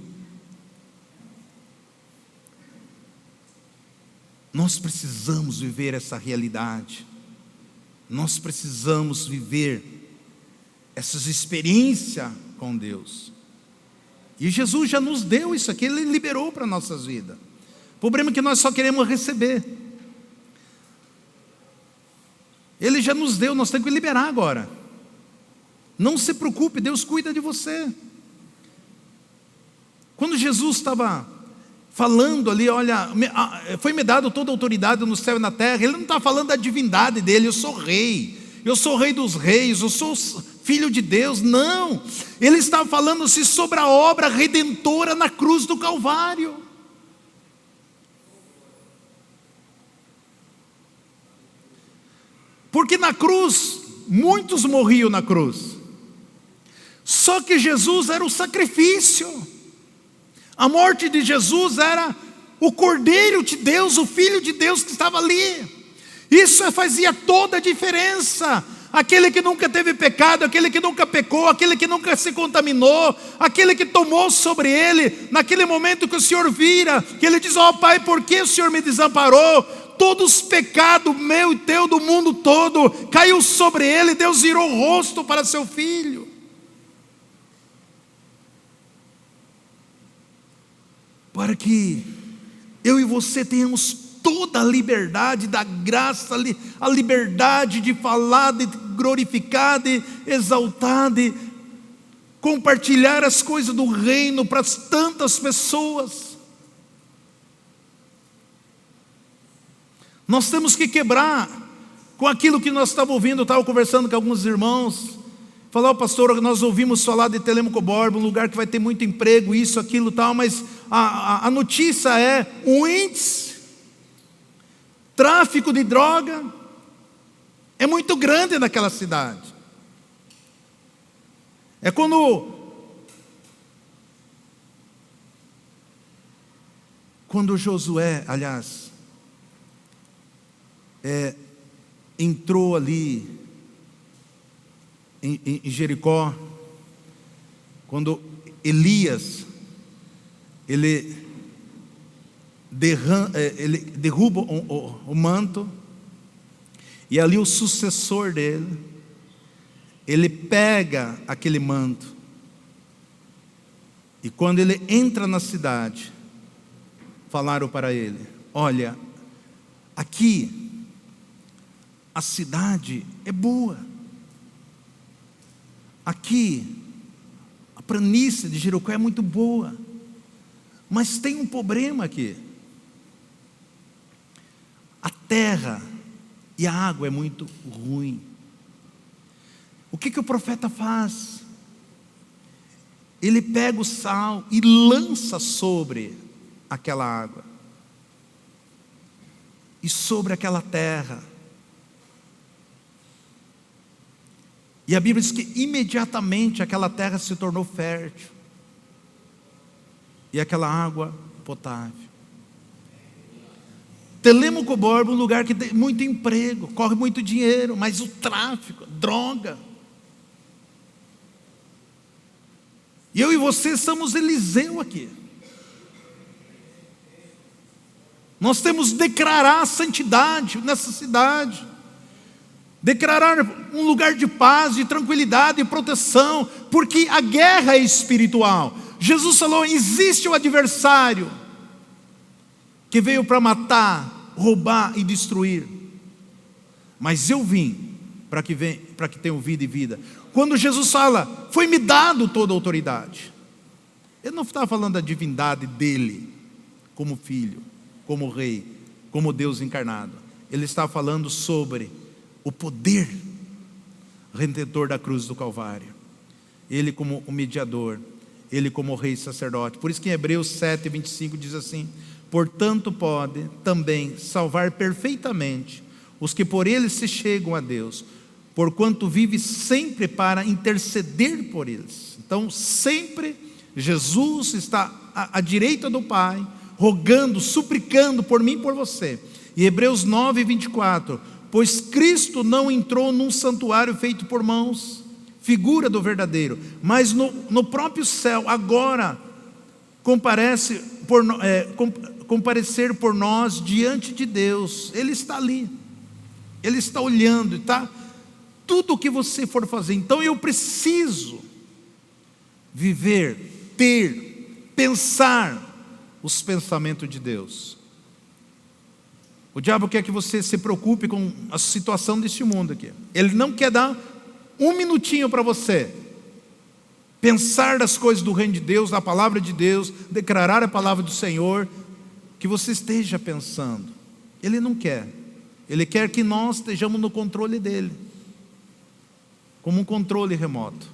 Nós precisamos viver essa realidade. Nós precisamos viver essas experiências com Deus. E Jesus já nos deu isso aqui, Ele liberou para nossas vidas. O problema é que nós só queremos receber. Ele já nos deu, nós temos que liberar agora. Não se preocupe, Deus cuida de você. Quando Jesus estava falando ali, olha, foi-me dado toda a autoridade no céu e na terra, ele não está falando da divindade dele, eu sou rei dos reis, eu sou filho de Deus, não, ele está falando-se sobre a obra redentora na cruz do Calvário. Porque na cruz, muitos morriam na cruz, só que Jesus era o sacrifício. A morte de Jesus era o Cordeiro de Deus, o Filho de Deus que estava ali. Isso fazia toda a diferença. Aquele que nunca teve pecado, aquele que nunca pecou, aquele que nunca se contaminou, aquele que tomou sobre ele, naquele momento que o Senhor vira, que ele diz: ó Pai, por que o Senhor me desamparou? Todos os pecados meu e teu do mundo todo caiu sobre ele. Deus virou o rosto para seu filho. Para que eu e você tenhamos toda a liberdade da graça, a liberdade de falar, de glorificar, de exaltar, de compartilhar as coisas do reino para tantas pessoas. Nós temos que quebrar com aquilo que nós estávamos ouvindo. Eu estava conversando com alguns irmãos, falar: pastor, nós ouvimos falar de Telêmaco Borba, um lugar que vai ter muito emprego, isso, aquilo, tal, mas a notícia é o índice, tráfico de droga é muito grande naquela cidade. É quando Josué, aliás, entrou ali em Jericó, quando Elias ele derruba o manto, e ali o sucessor dele, ele pega aquele manto, e quando ele entra na cidade, falaram para ele: olha, aqui a cidade é boa, aqui a planície de Jericó é muito boa, mas tem um problema aqui. A terra e a água é muito ruim. O que o profeta faz? Ele pega o sal e lança sobre aquela água e sobre aquela terra. E a Bíblia diz que imediatamente aquela terra se tornou fértil, e aquela água potável. Telêmaco Borba, um lugar que tem muito emprego, corre muito dinheiro, mas o tráfico, droga. E eu e você somos Eliseu aqui. Nós temos que declarar a santidade nessa cidade, declarar um lugar de paz, de tranquilidade e proteção, porque a guerra é espiritual. Jesus falou: existe o adversário que veio para matar, roubar e destruir, mas eu vim para que tenham vida e vida. Quando Jesus fala: foi-me dado toda a autoridade, ele não estava falando da divindade dele, como filho, como rei, como Deus encarnado. Ele está falando sobre o poder redentor da cruz do Calvário, ele como o mediador, ele como rei e sacerdote. Por isso que em Hebreus 7:25 diz assim: portanto pode também salvar perfeitamente os que por ele se chegam a Deus, porquanto vive sempre para interceder por eles. Então sempre Jesus está à direita do Pai, rogando, suplicando por mim e por você. E Hebreus 9:24: pois Cristo não entrou num santuário feito por mãos, figura do verdadeiro, mas no próprio céu, agora comparecer por nós diante de Deus. Ele está ali, ele está olhando, está tudo o que você for fazer. Então eu preciso viver, ter, pensar os pensamentos de Deus. O diabo quer que você se preocupe com a situação deste mundo aqui. Ele não quer dar um minutinho para você pensar das coisas do reino de Deus, da palavra de Deus, declarar a palavra do Senhor, que você esteja pensando. Ele não quer. Ele quer que nós estejamos no controle dele, como um controle remoto.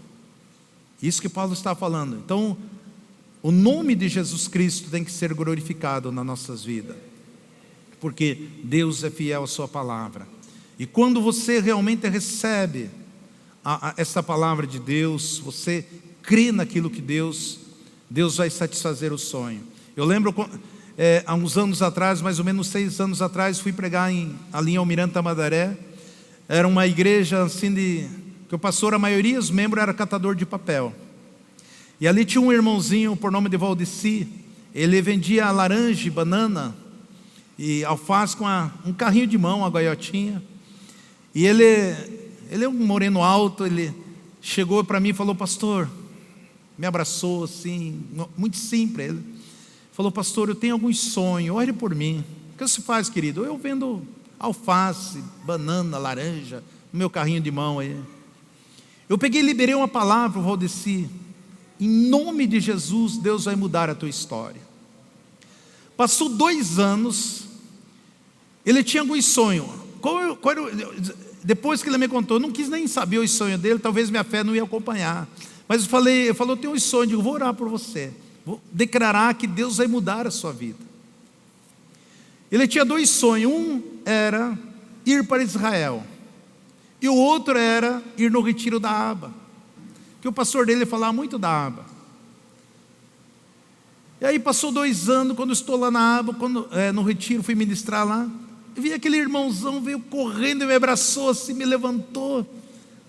Isso que Paulo está falando. Então, o nome de Jesus Cristo tem que ser glorificado nas nossas vidas, porque Deus é fiel à sua palavra. E quando você realmente recebe essa palavra de Deus, você crê naquilo que Deus vai satisfazer o sonho. Eu lembro, há uns anos atrás, mais ou menos 6 anos atrás, fui pregar ali em Almirante Tamandaré. Era uma igreja assim que o pastor, a maioria dos membros era catador de papel. E ali tinha um irmãozinho por nome de Valdeci. Ele vendia laranja, banana e alface com um carrinho de mão, uma gaiotinha. E ele é um moreno alto. Ele chegou para mim e falou: pastor, me abraçou assim, muito simples. Ele falou: pastor, eu tenho alguns sonhos, ore por mim. O que você faz, querido? Eu vendo alface, banana, laranja, no meu carrinho de mão aí. Eu peguei e liberei uma palavra, Valdeci: em nome de Jesus, Deus vai mudar a tua história. Passou 2 anos, ele tinha alguns sonhos. Depois que ele me contou, eu não quis nem saber os sonhos dele, talvez minha fé não ia acompanhar. Mas eu falei: eu tenho uns sonhos, eu vou orar por você, vou declarar que Deus vai mudar a sua vida. Ele tinha 2 sonhos, um era ir para Israel, e o outro era ir no retiro da aba, que o pastor dele falava muito da aba. E aí passou 2 anos, quando eu estou lá na aba, no retiro, fui ministrar lá, eu vi aquele irmãozão, veio correndo e me abraçou assim, me levantou,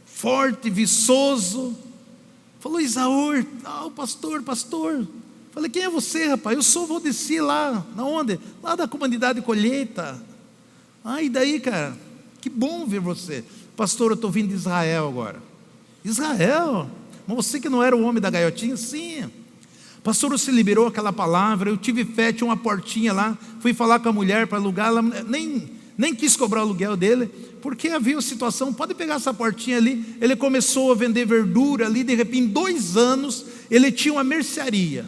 forte, viçoso. Falou: Isaúr, pastor. Falei: quem é você, rapaz? Eu sou o Valdeci lá, na onde? Lá da comunidade Colheita. E daí, cara? Que bom ver você. Pastor, eu estou vindo de Israel agora. Israel? Mas você que não era o homem da gaiotinha? Sim. Pastor, você liberou aquela palavra, eu tive fé, tinha uma portinha lá, fui falar com a mulher para alugar, ela nem quis cobrar o aluguel dele, porque havia uma situação, pode pegar essa portinha ali. Ele começou a vender verdura ali, de repente, em 2 anos, ele tinha uma mercearia.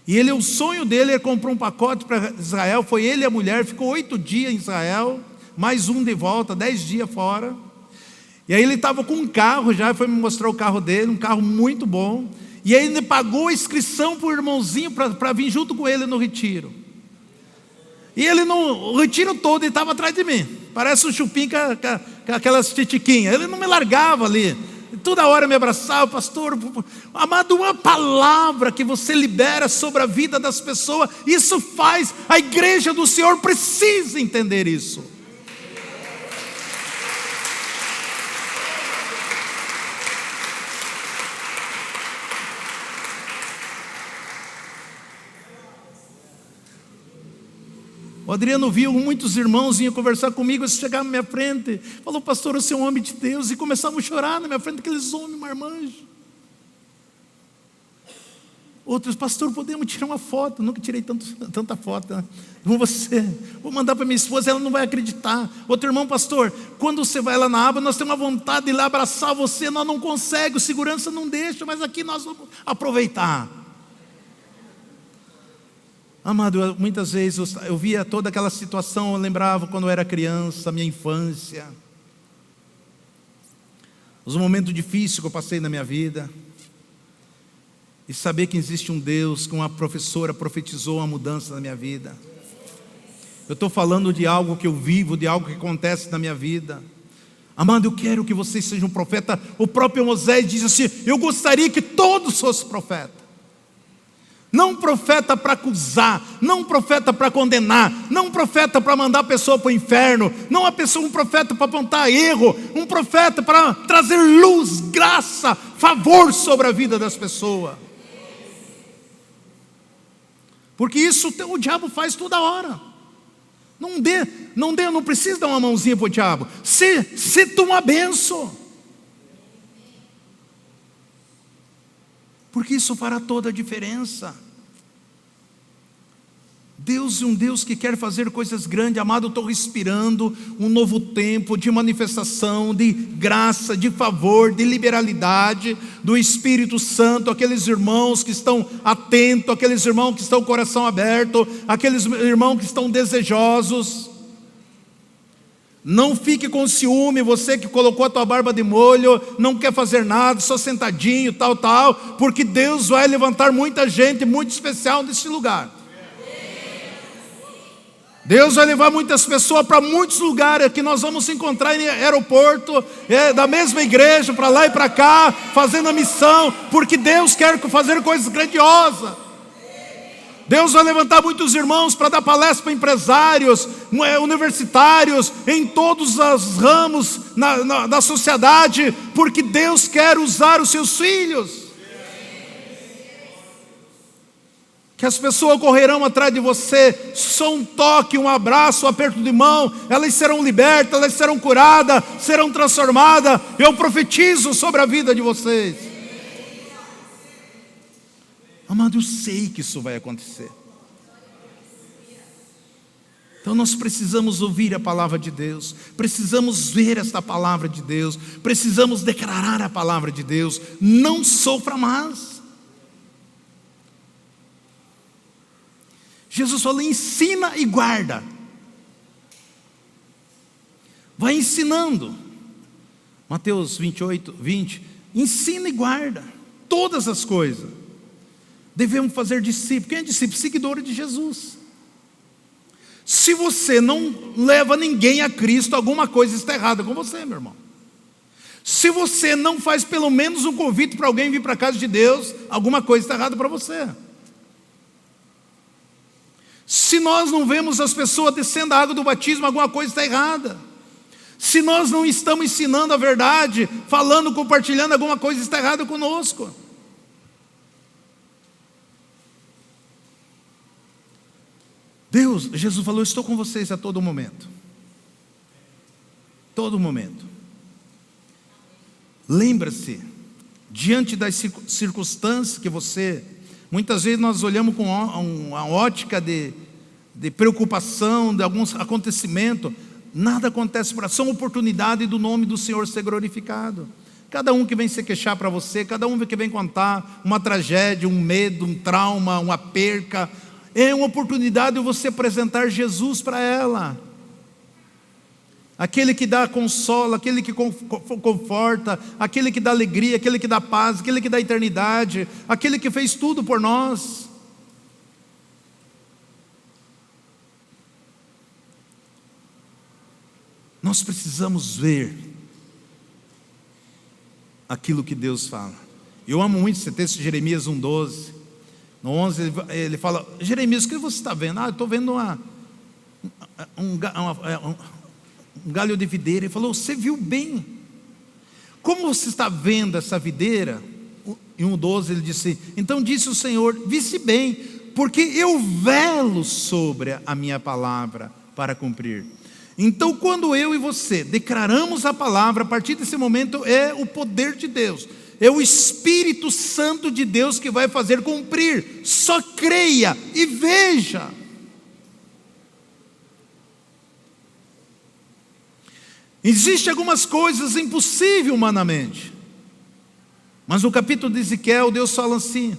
E o sonho dele era comprar um pacote para Israel, foi ele e a mulher, ficou 8 dias em Israel, mais um de volta, 10 dias fora. E aí ele estava com um carro já, foi me mostrar o carro dele, um carro muito bom. E aí ele pagou a inscrição para o irmãozinho para vir junto com ele no retiro. E ele o retiro todo, ele estava atrás de mim. Parece um chupim com aquelas titiquinhas. Ele não me largava ali. Toda hora me abraçava: pastor, amado, uma palavra que você libera sobre a vida das pessoas, isso faz, a igreja do Senhor precisa entender isso. O Adriano viu muitos irmãos vinham conversar comigo, eles chegaram na minha frente, falou: pastor, você é um homem de Deus, e começavam a chorar na minha frente, aqueles homens marmanjos. Outros: pastor, podemos tirar uma foto? Nunca tirei tanta foto, né, com você, vou mandar para minha esposa, ela não vai acreditar. Outro irmão: pastor, quando você vai lá na aba, nós temos uma vontade de ir lá abraçar você, nós não conseguimos, segurança não deixa, mas aqui nós vamos aproveitar. Amado, muitas vezes eu via toda aquela situação, eu lembrava quando eu era criança, minha infância, os momentos difíceis que eu passei na minha vida, e saber que existe um Deus, que uma professora profetizou uma mudança na minha vida. Eu estou falando de algo que eu vivo, de algo que acontece na minha vida. Amado, eu quero que vocês sejam profeta. O próprio Moisés diz assim: eu gostaria que todos fossem profetas. Não profeta para acusar, não profeta para condenar, não profeta para mandar a pessoa para o inferno, não um profeta para apontar erro, um profeta para trazer luz, graça, favor sobre a vida das pessoas. Porque isso o diabo faz toda hora. Não precisa dar uma mãozinha para o diabo. Se tu uma benção. Porque isso fará toda a diferença. Deus é um Deus que quer fazer coisas grandes. Amado, eu estou respirando um novo tempo de manifestação, de graça, de favor, de liberalidade do Espírito Santo. Aqueles irmãos que estão atentos, aqueles irmãos que estão com o coração aberto, aqueles irmãos que estão desejosos. Não fique com ciúme, você que colocou a tua barba de molho, não quer fazer nada, só sentadinho, tal, porque Deus vai levantar muita gente muito especial nesse lugar. Deus vai levar muitas pessoas para muitos lugares que nós vamos encontrar em aeroporto, da mesma igreja, para lá e para cá, fazendo a missão, porque Deus quer fazer coisas grandiosas. Deus vai levantar muitos irmãos para dar palestra para empresários, universitários, em todos os ramos da sociedade, porque Deus quer usar os seus filhos. Que as pessoas correrão atrás de você, só um toque, um abraço, um aperto de mão, elas serão libertas, elas serão curadas, serão transformadas. Eu profetizo sobre a vida de vocês. Amado, eu sei que isso vai acontecer. Então nós precisamos ouvir a palavra de Deus, precisamos ver esta palavra de Deus, precisamos declarar a palavra de Deus. Não sofra mais. Jesus falou: ensina e guarda. Vai ensinando. Mateus 28, 20. Ensina e guarda todas as coisas. Devemos fazer discípulo. Quem é discípulo? Seguidor de Jesus. Se você não leva ninguém a Cristo, alguma coisa está errada com você, meu irmão. Se você não faz pelo menos um convite para alguém vir para a casa de Deus, alguma coisa está errada para você. Se nós não vemos as pessoas descendo a água do batismo, alguma coisa está errada. Se nós não estamos ensinando a verdade, falando, compartilhando, alguma coisa está errada conosco. Jesus falou: estou com vocês a todo momento. Todo momento. Lembra-se, diante das circunstâncias que você... Muitas vezes nós olhamos com uma ótica de preocupação, de alguns acontecimentos. Nada acontece para... São oportunidades do nome do Senhor ser glorificado. Cada um que vem se queixar para você, cada um que vem contar uma tragédia, um medo, um trauma, uma perca, é uma oportunidade de você apresentar Jesus para ela. Aquele que dá consolo, aquele que conforta, aquele que dá alegria, aquele que dá paz, aquele que dá eternidade, aquele que fez tudo por nós. Nós precisamos ver aquilo que Deus fala. Eu amo muito esse texto de Jeremias 1,12. No 11 ele fala: Jeremias, o que você está vendo? Eu estou vendo um galho de videira. Ele falou: você viu bem. Como você está vendo essa videira? Em 1,12 ele disse: então disse o Senhor, visse bem, porque eu velo sobre a minha palavra para cumprir. Então quando eu e você declaramos a palavra, a partir desse momento é o poder de Deus, é o Espírito Santo de Deus que vai fazer cumprir. Só creia e veja. Existem algumas coisas impossíveis humanamente, mas no capítulo de Ezequiel, Deus fala assim: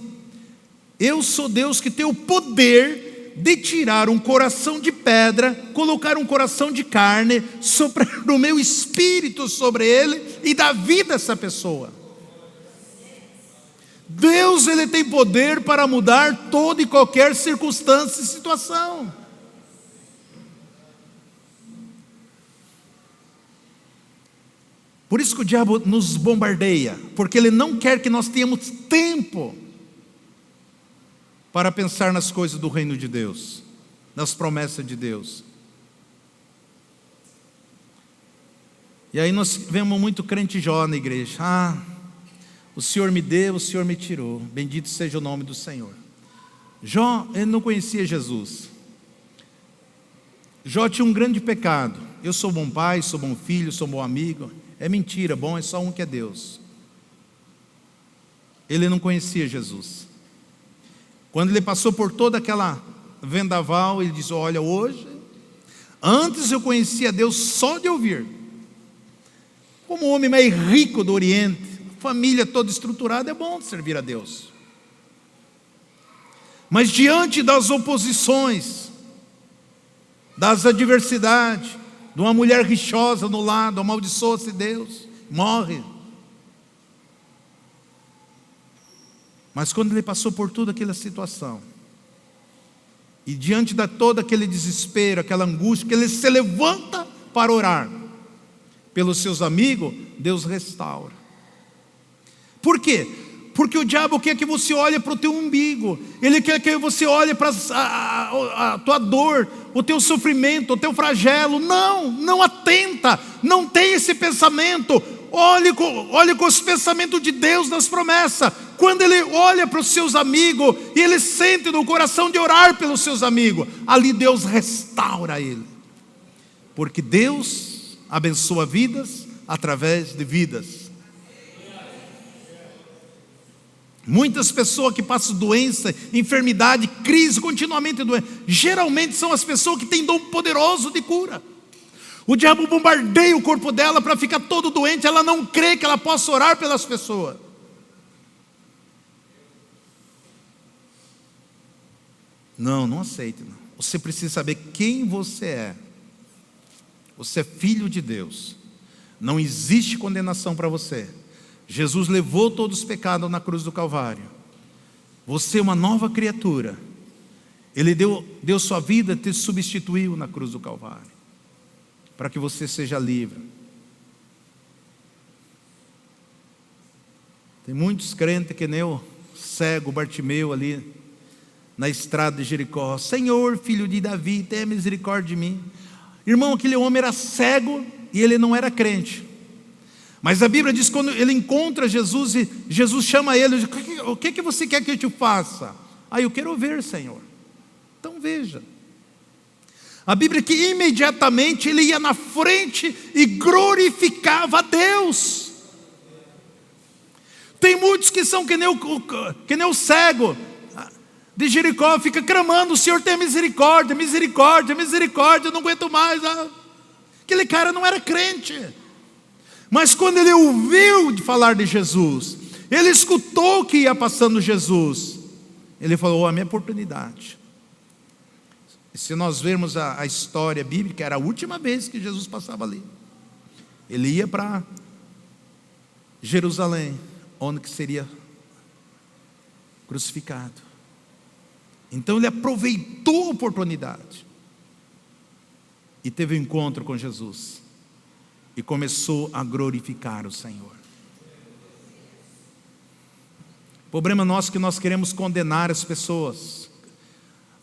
eu sou Deus que tem o poder de tirar um coração de pedra, colocar um coração de carne, soprar o meu Espírito sobre ele e dar vida a essa pessoa. Deus, ele tem poder para mudar toda e qualquer circunstância e situação. Por isso que o diabo nos bombardeia, porque ele não quer que nós tenhamos tempo para pensar nas coisas do reino de Deus, nas promessas de Deus. E aí nós vemos muito crente Jó na igreja: o Senhor me deu, o Senhor me tirou, bendito seja o nome do Senhor. Jó, ele não conhecia Jesus. Jó tinha um grande pecado: eu sou bom pai, sou bom filho, sou bom amigo. É mentira, bom é só um que é Deus. Ele não conhecia Jesus. Quando ele passou por toda aquela vendaval, ele diz: olha, hoje, antes eu conhecia Deus só de ouvir, como o homem mais rico do Oriente, família toda estruturada, é bom servir a Deus. Mas diante das oposições, das adversidades, de uma mulher rixosa no lado, amaldiçoa-se Deus, morre. Mas quando ele passou por toda aquela situação, e diante de todo aquele desespero, aquela angústia, que ele se levanta para orar pelos seus amigos, Deus restaura. Por quê? Porque o diabo quer que você olhe para o teu umbigo, ele quer que você olhe para a tua dor, o teu sofrimento, o teu flagelo. Não atenta, não tem esse pensamento. Olhe com os pensamentos de Deus nas promessas. Quando ele olha para os seus amigos e ele sente no coração de orar pelos seus amigos, ali Deus restaura ele, porque Deus abençoa vidas através de vidas. Muitas pessoas que passam doença, enfermidade, crise, continuamente doentes, geralmente são as pessoas que têm dom poderoso de cura. O diabo bombardeia o corpo dela para ficar todo doente, ela não crê que ela possa orar pelas pessoas. Não aceite, não. Você precisa saber quem você é. Você é filho de Deus. Não existe condenação para você. Jesus levou todos os pecados na cruz do Calvário. Você é uma nova criatura. Ele deu sua vida, te substituiu na cruz do Calvário, para que você seja livre. Tem muitos crentes que nem o cego Bartimeu ali na estrada de Jericó: Senhor, filho de Davi, tenha misericórdia de mim. Irmão, aquele homem era cego e ele não era crente. Mas a Bíblia diz que quando ele encontra Jesus, e Jesus chama ele: o que você quer que eu te faça? Eu quero ver, Senhor. Então veja. A Bíblia diz que imediatamente ele ia na frente e glorificava a Deus. Tem muitos que são que nem o cego de Jericó, fica clamando: o Senhor tem misericórdia, misericórdia, misericórdia, eu não aguento mais. Aquele cara não era crente. Mas quando ele ouviu de falar de Jesus, ele escutou que ia passando Jesus, ele falou: a minha oportunidade. E se nós vermos a história bíblica, era a última vez que Jesus passava ali. Ele ia para Jerusalém, onde que seria crucificado. Então ele aproveitou a oportunidade e teve um encontro com Jesus e começou a glorificar o Senhor. O problema nosso é que nós queremos condenar as pessoas.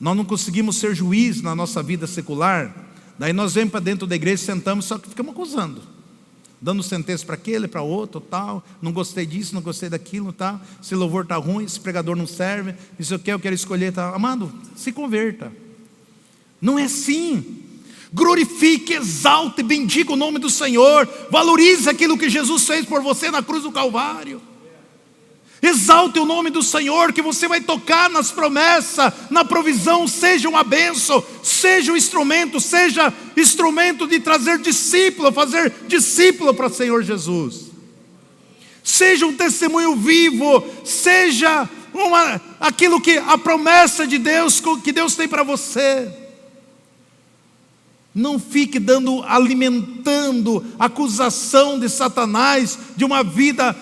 Nós não conseguimos ser juiz na nossa vida secular. Daí nós vemos para dentro da igreja, sentamos, só que ficamos acusando, dando sentença para aquele, para outro, tal. Não gostei disso, não gostei daquilo, tal. Esse louvor está ruim, esse pregador não serve, isso aqui eu quero escolher, tal. Amado, se converta. Não é assim. Glorifique, exalte, bendiga o nome do Senhor. Valorize aquilo que Jesus fez por você na cruz do Calvário. Exalte o nome do Senhor, que você vai tocar nas promessas, na provisão. Seja uma bênção, seja um instrumento, seja instrumento de trazer discípulo, fazer discípulo para o Senhor Jesus. Seja um testemunho vivo, seja aquilo que a promessa de Deus, que Deus tem para você. Não fique alimentando a acusação de Satanás de uma vida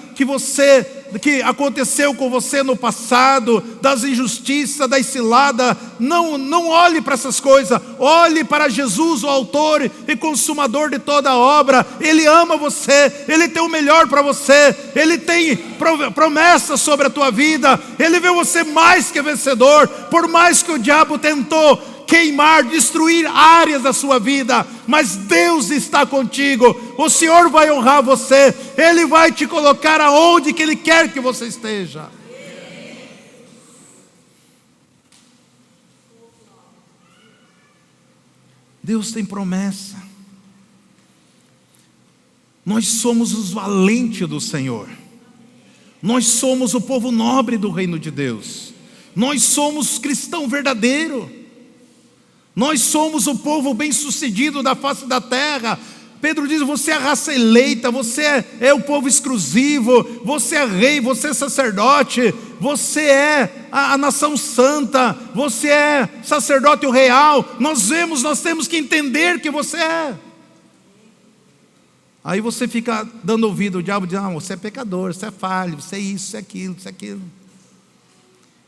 que aconteceu com você no passado, das injustiças, das ciladas. Não olhe para essas coisas. Olhe para Jesus, o autor e consumador de toda a obra. Ele ama você, Ele tem o melhor para você, Ele tem promessas sobre a tua vida. Ele vê você mais que vencedor. Por mais que o diabo tentou queimar, destruir áreas da sua vida, mas Deus está contigo. O Senhor vai honrar você, Ele vai te colocar aonde que Ele quer que você esteja. Deus tem promessa. Nós somos os valentes do Senhor. Nós somos o povo nobre do reino de Deus. Nós somos cristão verdadeiro. Nós somos o povo bem-sucedido da face da terra. Pedro diz: você é a raça eleita, você é o povo exclusivo, você é rei, você é sacerdote, você é a nação santa, você é sacerdote real. Nós temos que entender que você é. Aí você fica dando ouvido, o diabo diz: não, você é pecador, você é falho, você é isso, você é aquilo, você é aquilo.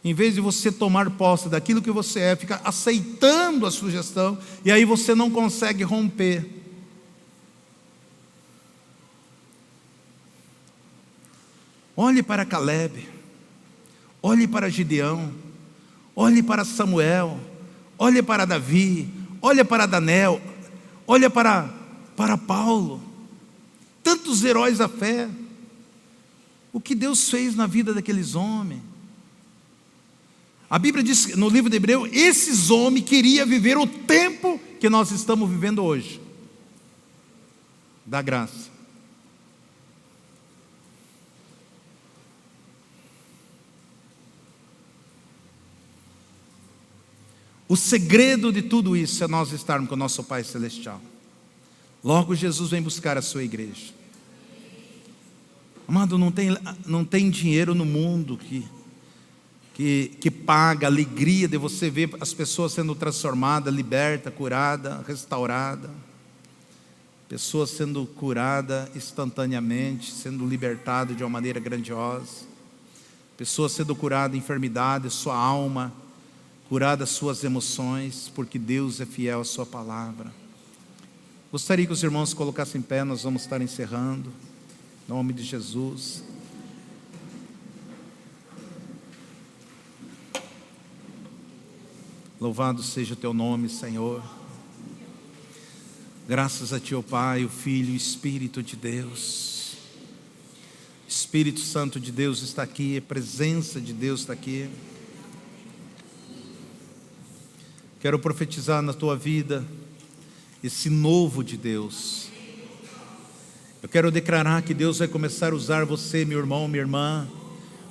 Em vez de você tomar posse daquilo que você é, fica aceitando a sugestão, e aí você não consegue romper. Olhe para Caleb, olhe para Gideão, olhe para Samuel, olhe para Davi, olhe para Daniel, olhe para Paulo. Tantos heróis da fé. O que Deus fez na vida daqueles homens. A Bíblia diz no livro de Hebreus: esses homens queriam viver o tempo que nós estamos vivendo hoje, da graça. O segredo de tudo isso é nós estarmos com o nosso Pai Celestial. Logo Jesus vem buscar a sua igreja. Amado, não tem dinheiro no mundo que paga a alegria de você ver as pessoas sendo transformadas, libertas, curadas, restauradas. Pessoas sendo curadas instantaneamente, sendo libertadas de uma maneira grandiosa. Pessoas sendo curadas de enfermidade, sua alma, curadas suas emoções, porque Deus é fiel à sua palavra. Gostaria que os irmãos se colocassem em pé, nós vamos estar encerrando. Em nome de Jesus. Louvado seja o teu nome, Senhor. Graças a ti, ó Pai, o Filho e o Espírito de Deus. Espírito Santo de Deus está aqui, a presença de Deus está aqui. Quero profetizar na tua vida esse novo de Deus. Eu quero declarar que Deus vai começar a usar você, meu irmão, minha irmã,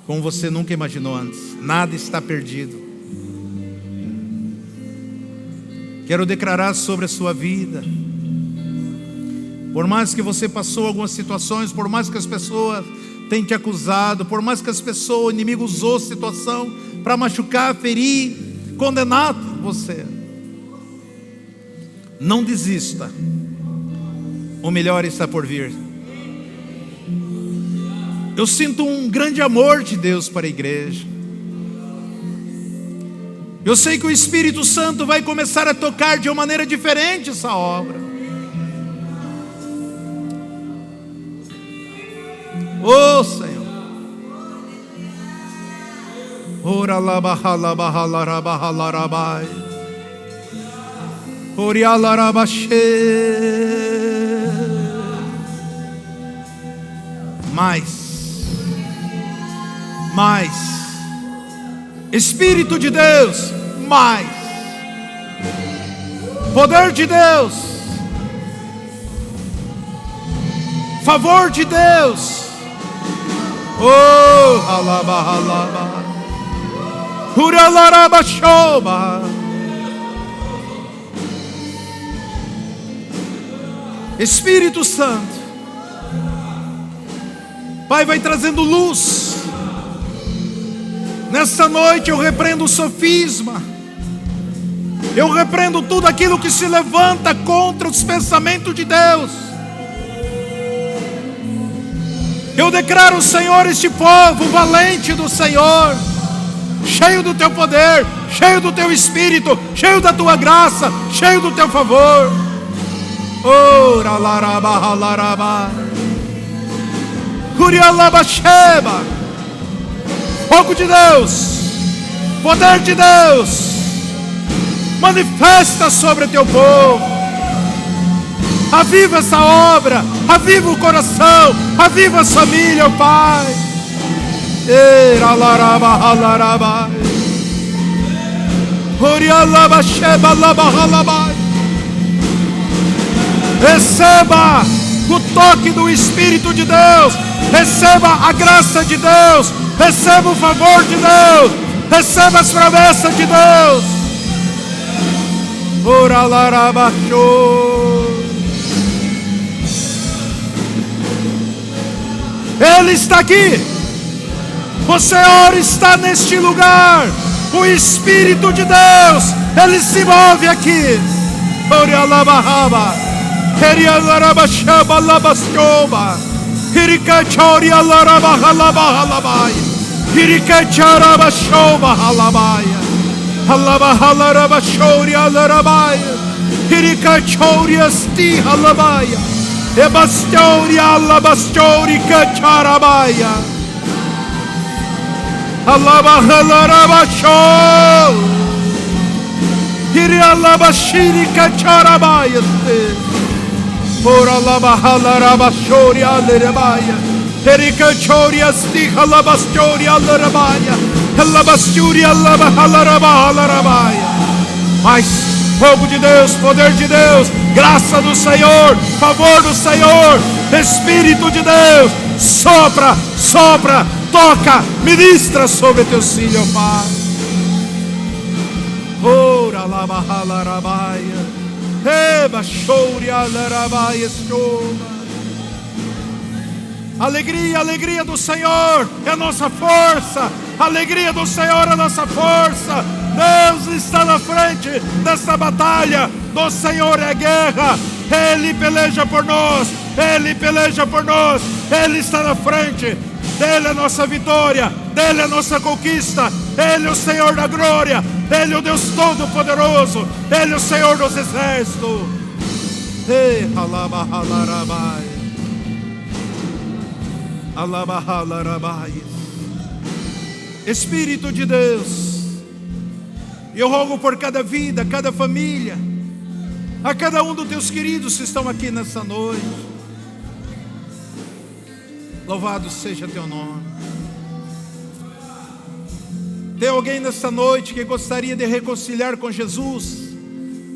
como você nunca imaginou antes. Nada está perdido. Quero declarar sobre a sua vida. Por mais que você passou algumas situações, por mais que as pessoas tenham te acusado, por mais que as pessoas, o inimigo usou a situação para machucar, ferir, condenar você, não desista. O melhor está por vir. Eu sinto um grande amor de Deus para a igreja. Eu sei que o Espírito Santo vai começar a tocar de uma maneira diferente essa obra. Oh Senhor. Ora la bahala bahala rabahala rabai. Oriala rabashe. Mais. Espírito de Deus, mais. Poder de Deus. Favor de Deus. Oh, alaba, alaba. Uralaraba shoba. Espírito Santo. Pai, vai trazendo luz. Nessa noite eu repreendo o sofisma. Eu repreendo tudo aquilo que se levanta contra os pensamentos de Deus. Eu declaro, Senhor, este povo valente do Senhor, cheio do teu poder, cheio do teu Espírito, cheio da tua graça, cheio do teu favor. Ora laraba laraba. Curialaba sheba. Fogo de Deus, poder de Deus, manifesta sobre o teu povo. Aviva essa obra, aviva o coração, aviva a família, Pai. Receba o toque do Espírito de Deus, receba a graça de Deus, receba o favor de Deus, receba as promessas de Deus. Ora larabachou. Ele está aqui. O Senhor está neste lugar. O Espírito de Deus, Ele se move aqui. Ora labahaba. Heria larabachaba labascoba. Hirikachoria larabahalabahalabai. Hirikacharabashoba halabai. Halabahalarabashoria larabai. Hirikachoria sti halabai. Ebastoria labastori kacharabaya. Halabahalarabasho. Hirialabashiri kacharabaya. Ora labahalarabashoria lerabaya. Herikachoria sti halabastoria lerabaya. Halabasturia labahalarabaya. Mas fogo de Deus, poder de Deus, graça do Senhor, favor do Senhor, Espírito de Deus, sopra, sopra, toca, ministra sobre teus filhos, Pai. Ora labahalarabaya. Eba shouria larabaya escova. Alegria, alegria do Senhor é a nossa força. Alegria do Senhor é a nossa força. Deus está na frente desta batalha. Do Senhor é a guerra. Ele peleja por nós. Ele peleja por nós. Ele está na frente. Dele é a nossa vitória. Dele é a nossa conquista. Ele é o Senhor da glória. Ele é o Deus Todo-Poderoso. Ele é o Senhor dos exércitos. Ei, alabahalarabai. Alabahalarabai. Espírito de Deus, eu rogo por cada vida, cada família, a cada um dos teus queridos que estão aqui nessa noite. Louvado seja teu nome. Tem alguém nessa noite que gostaria de reconciliar com Jesus?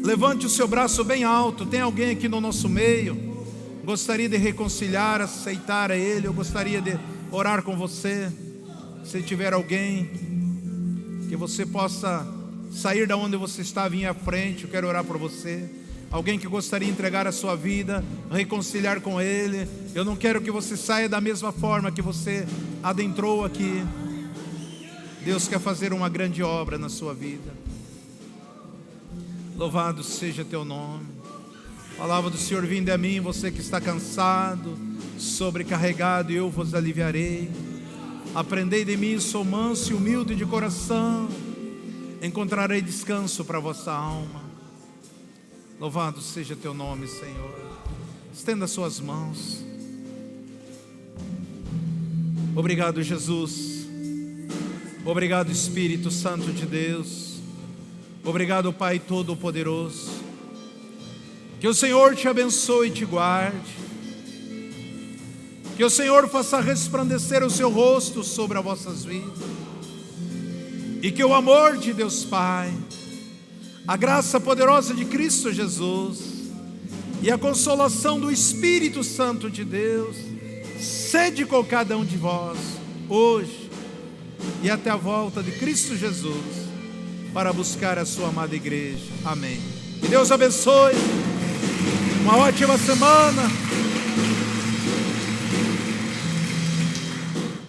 Levante o seu braço bem alto. Tem alguém aqui no nosso meio? Gostaria de reconciliar, aceitar a Ele? Eu gostaria de orar com você. Se tiver alguém, que você possa sair da onde você está, vir à frente. Eu quero orar por você. Alguém que gostaria de entregar a sua vida, reconciliar com Ele. Eu não quero que você saia da mesma forma que você adentrou aqui. Deus quer fazer uma grande obra na sua vida. Louvado seja teu nome. Palavra do Senhor: vinde a mim, você que está cansado, sobrecarregado, e eu vos aliviarei. Aprendei de mim, sou manso e humilde de coração, encontrarei descanso para a vossa alma. Louvado seja teu nome, Senhor. Estenda suas mãos. Obrigado, Jesus. Obrigado, Espírito Santo de Deus. Obrigado, Pai Todo-Poderoso. Que o Senhor te abençoe e te guarde. Que o Senhor faça resplandecer o seu rosto sobre as vossas vidas. E que o amor de Deus Pai, a graça poderosa de Cristo Jesus e a consolação do Espírito Santo de Deus sede com cada um de vós, hoje e até a volta de Cristo Jesus, para buscar a sua amada igreja. Amém. Que Deus abençoe. Uma ótima semana.